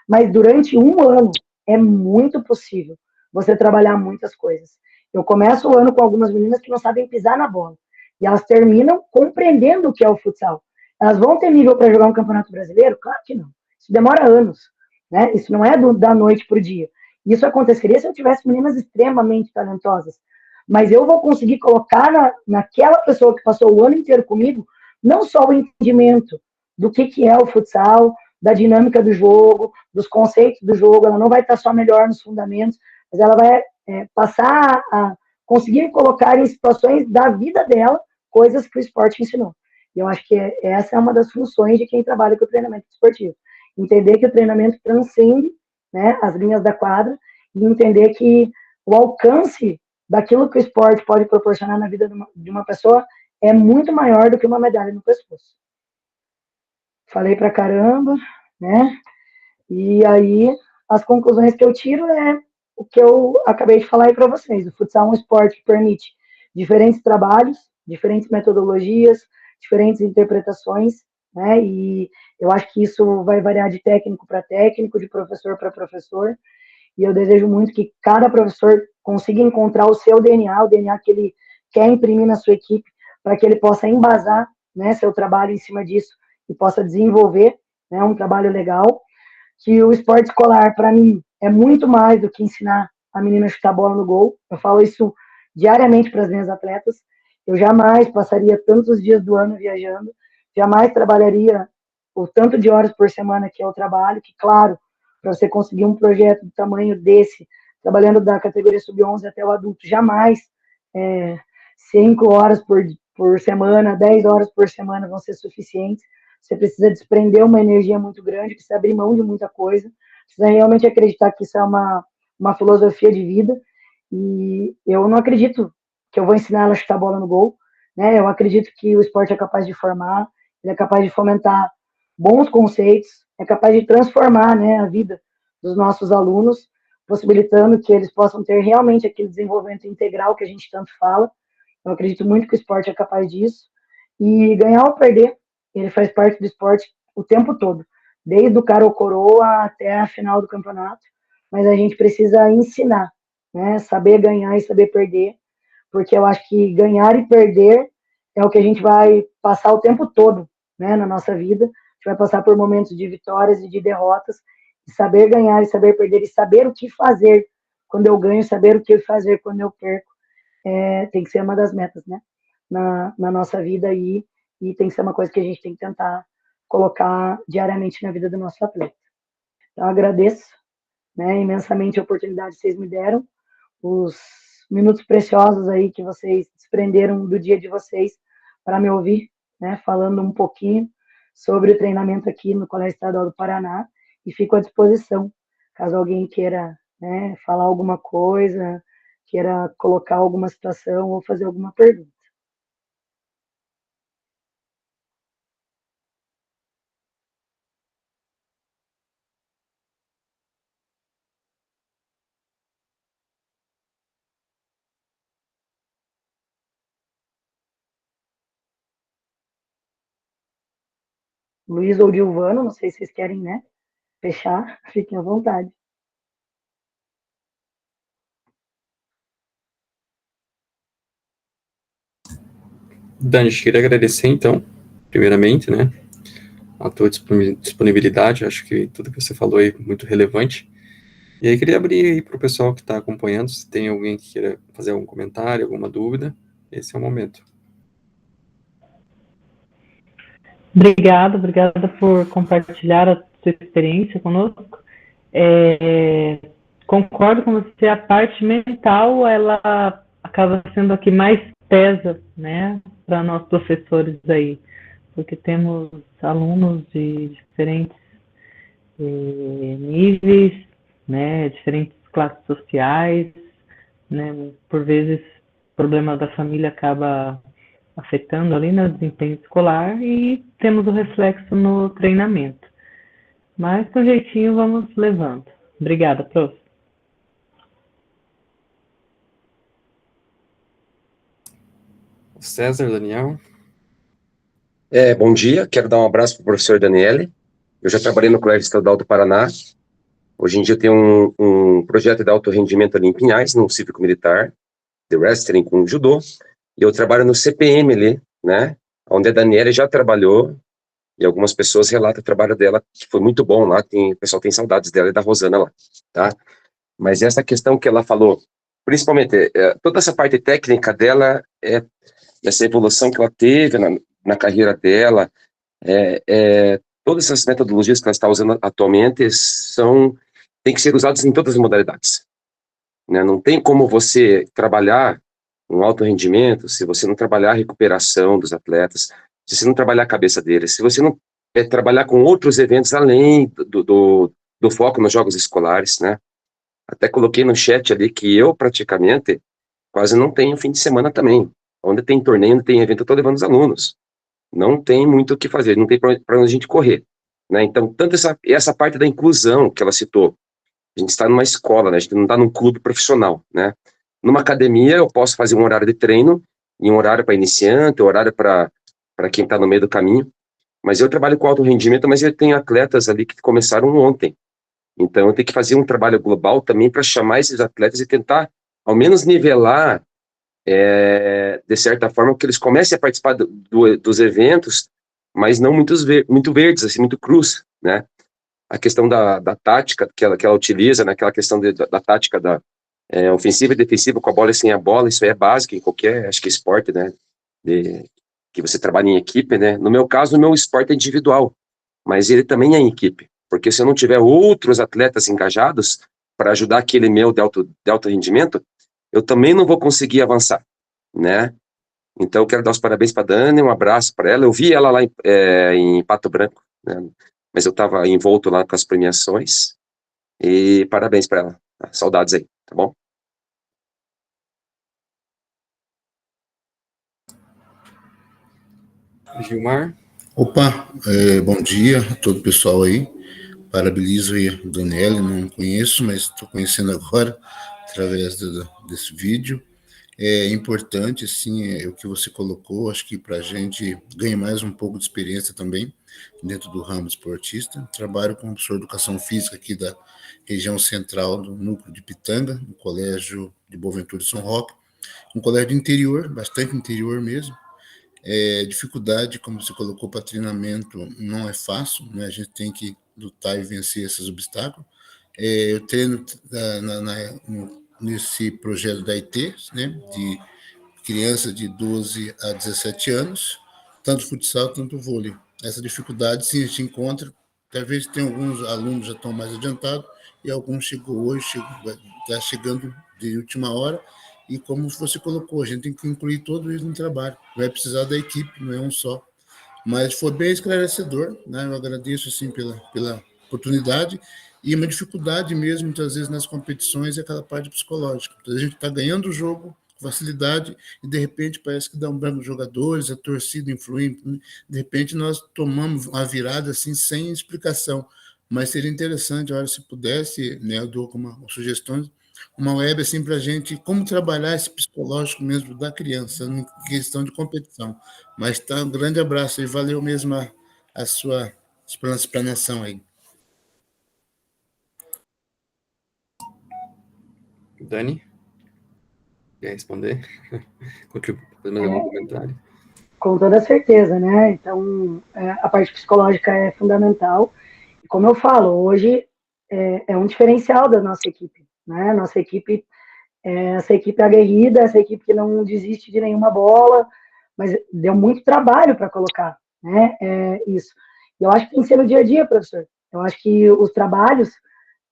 A: mas durante um ano é muito possível você trabalhar muitas coisas. Eu começo o ano com algumas meninas que não sabem pisar na bola, e elas terminam compreendendo o que é o futsal. Elas vão ter nível para jogar um campeonato brasileiro? Claro que não. Isso demora anos, né? Isso não é da noite para o dia. Isso aconteceria se eu tivesse meninas extremamente talentosas. Mas eu vou conseguir colocar naquela pessoa que passou o ano inteiro comigo, não só o entendimento do que é o futsal, da dinâmica do jogo, dos conceitos do jogo, ela não vai estar só melhor nos fundamentos, mas ela vai passar a conseguir colocar em situações da vida dela coisas que o esporte ensinou. E eu acho que essa é uma das funções de quem trabalha com o treinamento esportivo. Entender que o treinamento transcende, né, as linhas da quadra e entender que o alcance daquilo que o esporte pode proporcionar na vida de uma pessoa é muito maior do que uma medalha no pescoço. Falei pra caramba, né? E aí, as conclusões que eu tiro é o que eu acabei de falar aí para vocês. O futsal é um esporte que permite diferentes trabalhos, diferentes metodologias, diferentes interpretações, né? E eu acho que isso vai variar de técnico para técnico, de professor para professor. E eu desejo muito que cada professor consiga encontrar o seu DNA, o DNA que ele quer imprimir na sua equipe, para que ele possa embasar, né, seu trabalho em cima disso e possa desenvolver, né, um trabalho legal. Que o esporte escolar, para mim, é muito mais do que ensinar a menina a chutar a bola no gol. Eu falo isso diariamente para as minhas atletas. Eu jamais passaria tantos dias do ano viajando, jamais trabalharia o tanto de horas por semana que é o trabalho, que, claro, para você conseguir um projeto do tamanho desse, trabalhando da categoria sub-11 até o adulto, jamais 5 horas por semana, 10 horas por semana vão ser suficientes. Você precisa desprender uma energia muito grande, precisa abrir mão de muita coisa, precisa realmente acreditar que isso é uma filosofia de vida. E eu não acredito que eu vou ensinar ela a chutar a bola no gol, né? Eu acredito que o esporte é capaz de formar, ele é capaz de fomentar bons conceitos, é capaz de transformar, né, a vida dos nossos alunos, possibilitando que eles possam ter realmente aquele desenvolvimento integral que a gente tanto fala. Eu acredito muito que o esporte é capaz disso. E ganhar ou perder, ele faz parte do esporte o tempo todo, desde o cara ou coroa até a final do campeonato. Mas a gente precisa ensinar, né? Saber ganhar e saber perder, porque eu acho que ganhar e perder é o que a gente vai passar o tempo todo, né, na nossa vida. A gente vai passar por momentos de vitórias e de derrotas, e saber ganhar e saber perder, e saber o que fazer quando eu ganho, saber o que fazer quando eu perco, tem que ser uma das metas, né, na nossa vida aí, e tem que ser uma coisa que a gente tem que tentar colocar diariamente na vida do nosso atleta. Então, eu agradeço, né, imensamente a oportunidade que vocês me deram, os minutos preciosos aí que vocês desprenderam do dia de vocês para me ouvir, né, falando um pouquinho sobre o treinamento aqui no Colégio Estadual do Paraná, e fico à disposição, caso alguém queira, né, falar alguma coisa, queira colocar alguma situação ou fazer alguma pergunta. Luiz ou Gilvano, não sei se vocês querem, né, fechar, fiquem à vontade.
C: Dani, queria agradecer, então, primeiramente, né, a tua disponibilidade, acho que tudo que você falou é muito relevante. E aí queria abrir aí para o pessoal que está acompanhando, se tem alguém que queira fazer algum comentário, alguma dúvida, esse é o momento.
D: Obrigada por compartilhar a sua experiência conosco. Concordo com você, a parte mental, ela acaba sendo a que mais pesa, né, para nós professores aí, porque temos alunos de diferentes níveis, né, diferentes classes sociais, né, por vezes o problema da família acaba afetando ali no desempenho escolar e temos o reflexo no treinamento. Mas com jeitinho vamos levando. Obrigada, prof.
C: César, Daniel.
E: Bom dia, quero dar um abraço para o professor Daniele. Eu já trabalhei no Colégio Estadual do Paraná. Hoje em dia eu tenho um projeto de alto rendimento ali em Pinhais, no Cívico Militar, de wrestling com judô. E eu trabalho no CPM ali, né, onde a Daniele já trabalhou e algumas pessoas relatam o trabalho dela, que foi muito bom lá, o pessoal tem saudades dela e da Rosana lá, tá? Mas essa questão que ela falou, principalmente, toda essa parte técnica dela, essa evolução que ela teve na carreira dela, todas essas metodologias que ela está usando atualmente têm que ser usadas em todas as modalidades, né? Não tem como você trabalhar um alto rendimento se você não trabalhar a recuperação dos atletas, se você não trabalhar a cabeça deles, se você não trabalhar com outros eventos além do foco nos jogos escolares, né? Até coloquei no chat ali que eu, praticamente, quase não tenho fim de semana também. Onde tem torneio, onde tem evento, eu estou levando os alunos. Não tem muito o que fazer, não tem para onde a gente correr, né? Então, tanto essa parte da inclusão que ela citou, a gente está numa escola, né? A gente não está num clube profissional, né? Numa academia, eu posso fazer um horário de treino, e um horário para iniciante, um horário para quem está no meio do caminho, mas eu trabalho com alto rendimento, mas eu tenho atletas ali que começaram ontem. Então, eu tenho que fazer um trabalho global também para chamar esses atletas e tentar, ao menos, nivelar, de certa forma, que eles comecem a participar dos eventos, mas não muito verdes, assim, muito crus, né? A questão da tática que ela utiliza, naquela questão da tática da ofensiva e defensiva, com a bola e sem a bola, isso é básico em qualquer, acho que esporte, né? Que você trabalha em equipe, né? No meu caso, o meu esporte é individual, mas ele também é em equipe. Porque se eu não tiver outros atletas engajados para ajudar aquele meu de alto rendimento, eu também não vou conseguir avançar, né? Então, eu quero dar os parabéns para a Dani, um abraço para ela. Eu vi ela lá em Pato Branco, né? Mas eu estava envolto lá com as premiações. E parabéns para ela. Saudades aí, tá bom?
C: Gilmar?
F: Opa, bom dia a todo o pessoal aí. Parabenizo aí a Daniela, não conheço, mas estou conhecendo agora, através desse vídeo. É importante, assim, o que você colocou, acho que para a gente ganhar mais um pouco de experiência também, dentro do ramo esportista. Trabalho como professor de educação física aqui da região central do núcleo de Pitanga, no Colégio de Boaventura de São Roque, um colégio de interior, bastante interior mesmo. Dificuldade, como você colocou, para treinamento não é fácil, né? A gente tem que lutar e vencer esses obstáculos. Eu treino nesse projeto da IT, né? De crianças de 12 a 17 anos, tanto futsal quanto vôlei. Essa dificuldade, sim, a gente encontra. Talvez tem alguns alunos já estão mais adiantados e alguns chegou hoje, está chegando de última hora. E como você colocou, a gente tem que incluir todo isso no trabalho. Vai precisar da equipe, não é um só. Mas foi bem esclarecedor, né? Eu agradeço, assim, pela oportunidade. E uma dificuldade mesmo, muitas vezes, nas competições, é aquela parte psicológica. Então, a gente está ganhando o jogo com facilidade e, de repente, parece que dá um branco nos jogadores, a torcida influi. De repente, nós tomamos uma virada, assim, sem explicação. Mas seria interessante, a hora se pudesse, né, eu dou como sugestões, uma web assim para a gente, como trabalhar esse psicológico mesmo da criança, em questão de competição. Mas tá, um grande abraço e valeu mesmo a sua explanação aí.
C: Dani? Quer responder? Fazer algum comentário?
A: Com toda certeza, né? Então, a parte psicológica é fundamental. E como eu falo, hoje é um diferencial da nossa equipe, né? Nossa equipe, essa equipe aguerrida, essa equipe que não desiste de nenhuma bola, mas deu muito trabalho para colocar, né? Isso. E eu acho que tem que ser no dia a dia, professor. Eu acho que os trabalhos,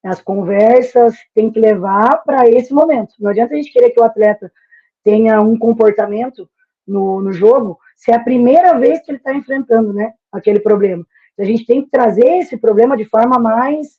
A: as conversas, tem que levar para esse momento. Não adianta a gente querer que o atleta tenha um comportamento no jogo, se é a primeira vez que ele está enfrentando, né, aquele problema. A gente tem que trazer esse problema de forma mais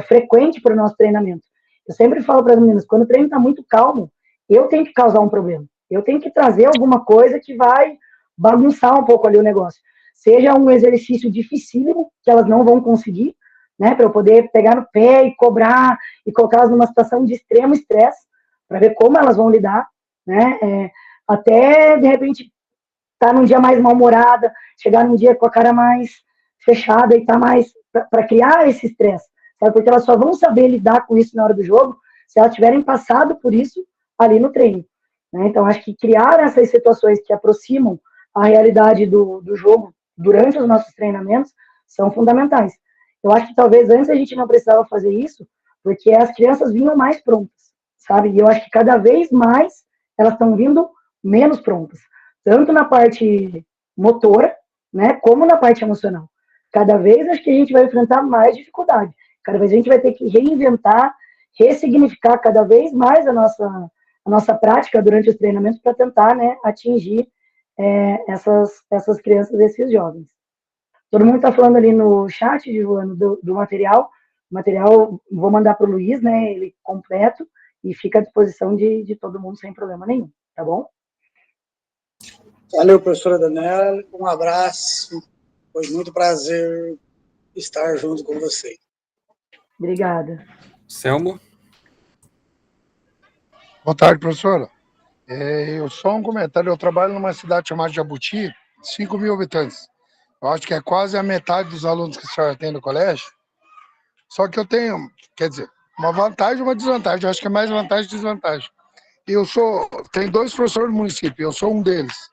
A: frequente para o nosso treinamento. Eu sempre falo para as meninas, quando o treino está muito calmo, eu tenho que causar um problema. Eu tenho que trazer alguma coisa que vai bagunçar um pouco ali o negócio. Seja um exercício dificílimo, que elas não vão conseguir, né, para eu poder pegar no pé e cobrar, e colocá-las numa situação de extremo estresse, para ver como elas vão lidar, né, até, de repente, estar num dia mais mal-humorada, chegar num dia com a cara mais fechada e estar mais, para criar esse estresse, sabe? Porque elas só vão saber lidar com isso na hora do jogo se elas tiverem passado por isso ali no treino, né? Então, acho que criar essas situações que aproximam a realidade do jogo durante os nossos treinamentos são fundamentais. Eu acho que talvez antes a gente não precisava fazer isso, porque as crianças vinham mais prontas, sabe? E eu acho que cada vez mais elas estão vindo menos prontas, tanto na parte motora, né, como na parte emocional. Cada vez acho que a gente vai enfrentar mais dificuldade. Cada vez a gente vai ter que reinventar, ressignificar cada vez mais a nossa prática durante os treinamentos para tentar, né, atingir essas crianças, esses jovens. Todo mundo está falando ali no chat, Giovana, do material. O material vou mandar para o Luiz, né, ele completo, e fica à disposição de todo mundo sem problema nenhum, tá bom?
G: Valeu, professora Daniela, um abraço, foi muito prazer estar junto com você.
A: Obrigada.
C: Selmo?
H: Boa tarde, professora. Eu só um comentário, eu trabalho numa cidade chamada Jabuti, 5.000 habitantes. Eu acho que é quase a metade dos alunos que a senhora tem no colégio. Só que eu tenho, quer dizer, uma vantagem e uma desvantagem. Eu acho que é mais vantagem e desvantagem. Tem 2 professores do município, eu sou um deles.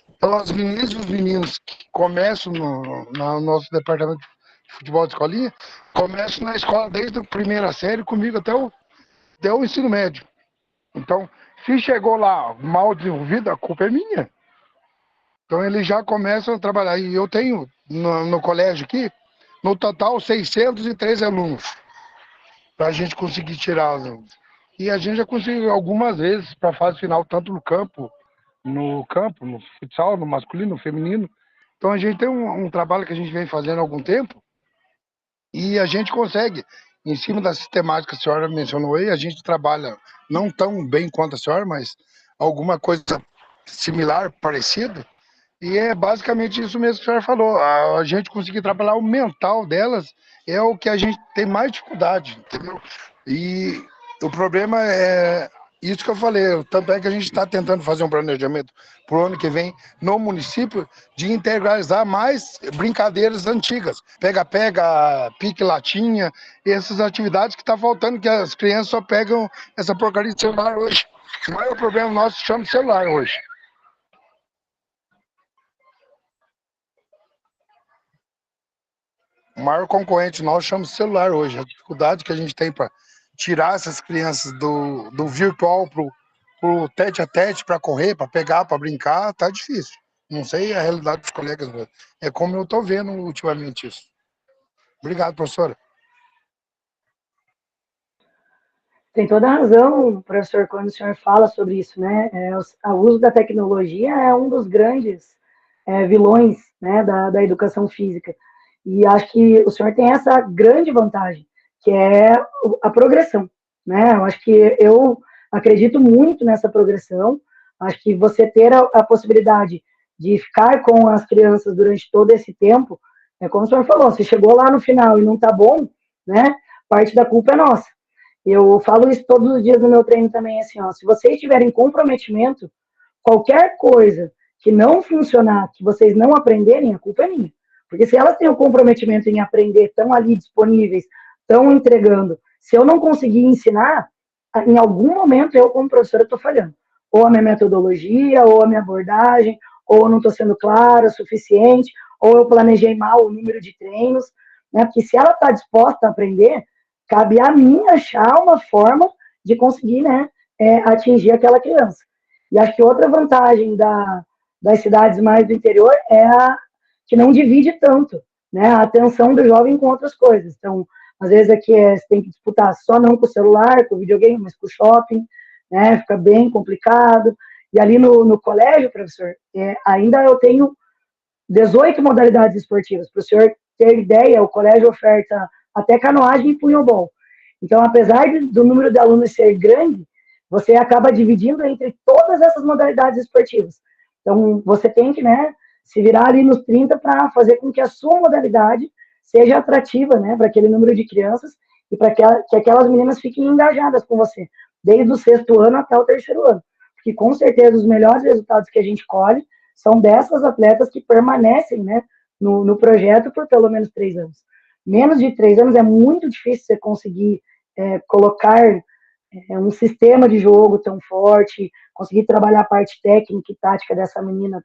H: Então, as meninas e os meninos que começam no nosso departamento de futebol de escolinha, começam na escola desde a primeira série, comigo até o ensino médio. Então, se chegou lá mal desenvolvido, a culpa é minha. Então, eles já começam a trabalhar. E eu tenho, no colégio aqui, no total, 613 alunos, para a gente conseguir tirar os alunos. E a gente já conseguiu algumas vezes para a fase final, tanto no campo, no futsal, no masculino, no feminino. Então, a gente tem um trabalho que a gente vem fazendo há algum tempo e a gente consegue, em cima da sistemática que a senhora mencionou aí, a gente trabalha não tão bem quanto a senhora, mas alguma coisa similar, parecida. E é basicamente isso mesmo que a senhora falou. A gente conseguir trabalhar o mental delas é o que a gente tem mais dificuldade, entendeu? E o problema é isso que eu falei. Tanto é que a gente está tentando fazer um planejamento para o ano que vem no município de integralizar mais brincadeiras antigas. Pega-pega, pique-latinha, essas atividades que está faltando, que as crianças só pegam essa porcaria de celular hoje. O maior problema nosso chama celular hoje. O maior concorrente nosso chama celular hoje. A dificuldade que a gente tem para tirar essas crianças do virtual pro tete a tete, para correr, para pegar, para brincar, tá difícil. Não sei a realidade dos colegas, é como eu estou vendo ultimamente isso. Obrigado, professora.
A: Tem toda a razão, professor, quando o senhor fala sobre isso, né? O uso da tecnologia é um dos grandes vilões, né, da educação física. E acho que o senhor tem essa grande vantagem, que é a progressão, né? Eu acho que eu acredito muito nessa progressão. Acho que você ter a possibilidade de ficar com as crianças durante todo esse tempo, como o senhor falou, se chegou lá no final e não tá bom, né? Parte da culpa é nossa. Eu falo isso todos os dias no meu treino também, assim, ó, se vocês tiverem comprometimento, qualquer coisa que não funcionar, que vocês não aprenderem, a culpa é minha. Porque se elas têm o comprometimento em aprender, estão ali disponíveis, estão entregando, se eu não conseguir ensinar, em algum momento eu, como professora, estou falhando. Ou a minha metodologia, ou a minha abordagem, ou eu não estou sendo clara o suficiente, ou eu planejei mal o número de treinos, né? Porque se ela está disposta a aprender, cabe a mim achar uma forma de conseguir, né, atingir aquela criança. E acho que outra vantagem das cidades mais do interior é que não divide tanto, né, a atenção do jovem com outras coisas. Então, às vezes aqui você tem que disputar só não com o celular, com o videogame, mas com o shopping, né, fica bem complicado. E ali no colégio, professor, ainda eu tenho 18 modalidades esportivas. Para o senhor ter ideia, o colégio oferta até canoagem e punhobol. Então, apesar do número de alunos ser grande, você acaba dividindo entre todas essas modalidades esportivas. Então, você tem que, né, se virar ali nos 30 para fazer com que a sua modalidade seja atrativa, né, para aquele número de crianças e para que aquelas meninas fiquem engajadas com você, desde o 6º ano até o 3º ano. Porque, com certeza, os melhores resultados que a gente colhe são dessas atletas que permanecem, né, no projeto por pelo menos 3 anos. Menos de 3 anos é muito difícil você conseguir colocar um sistema de jogo tão forte, conseguir trabalhar a parte técnica e tática dessa menina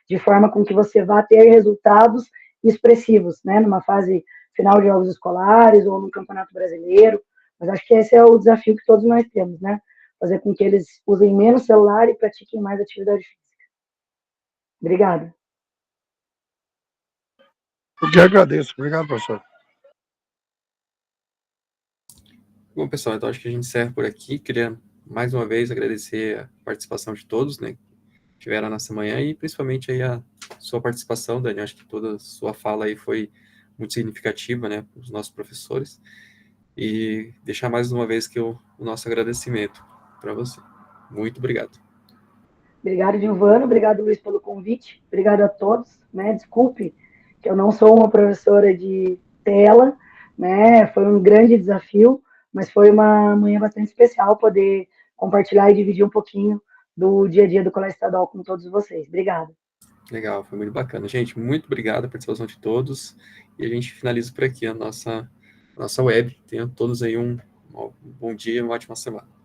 A: de forma com que você vá ter resultados expressivos, né, numa fase final de jogos escolares ou no Campeonato Brasileiro. Mas acho que esse é o desafio que todos nós temos, né? Fazer com que eles usem menos celular e pratiquem mais atividade física. Obrigada.
H: Eu que agradeço. Obrigado, professor.
C: Bom, pessoal, então acho que a gente encerra por aqui. Queria, mais uma vez, agradecer a participação de todos, né, que tiveram nessa manhã, e principalmente aí a sua participação, Dani. Acho que toda a sua fala aí foi muito significativa, né, para os nossos professores. E deixar mais uma vez que o nosso agradecimento para você. Muito obrigado.
A: Obrigado, Gilvano. Obrigado, Luiz, pelo convite. Obrigado a todos, né? Desculpe que eu não sou uma professora de tela, né? Foi um grande desafio, mas foi uma manhã bastante especial poder compartilhar e dividir um pouquinho do dia a dia do Colégio Estadual com todos vocês. Obrigada.
C: Legal, foi muito bacana. Gente, muito obrigado pela participação de todos. E a gente finaliza por aqui a nossa web. Tenham todos aí um bom dia e uma ótima semana.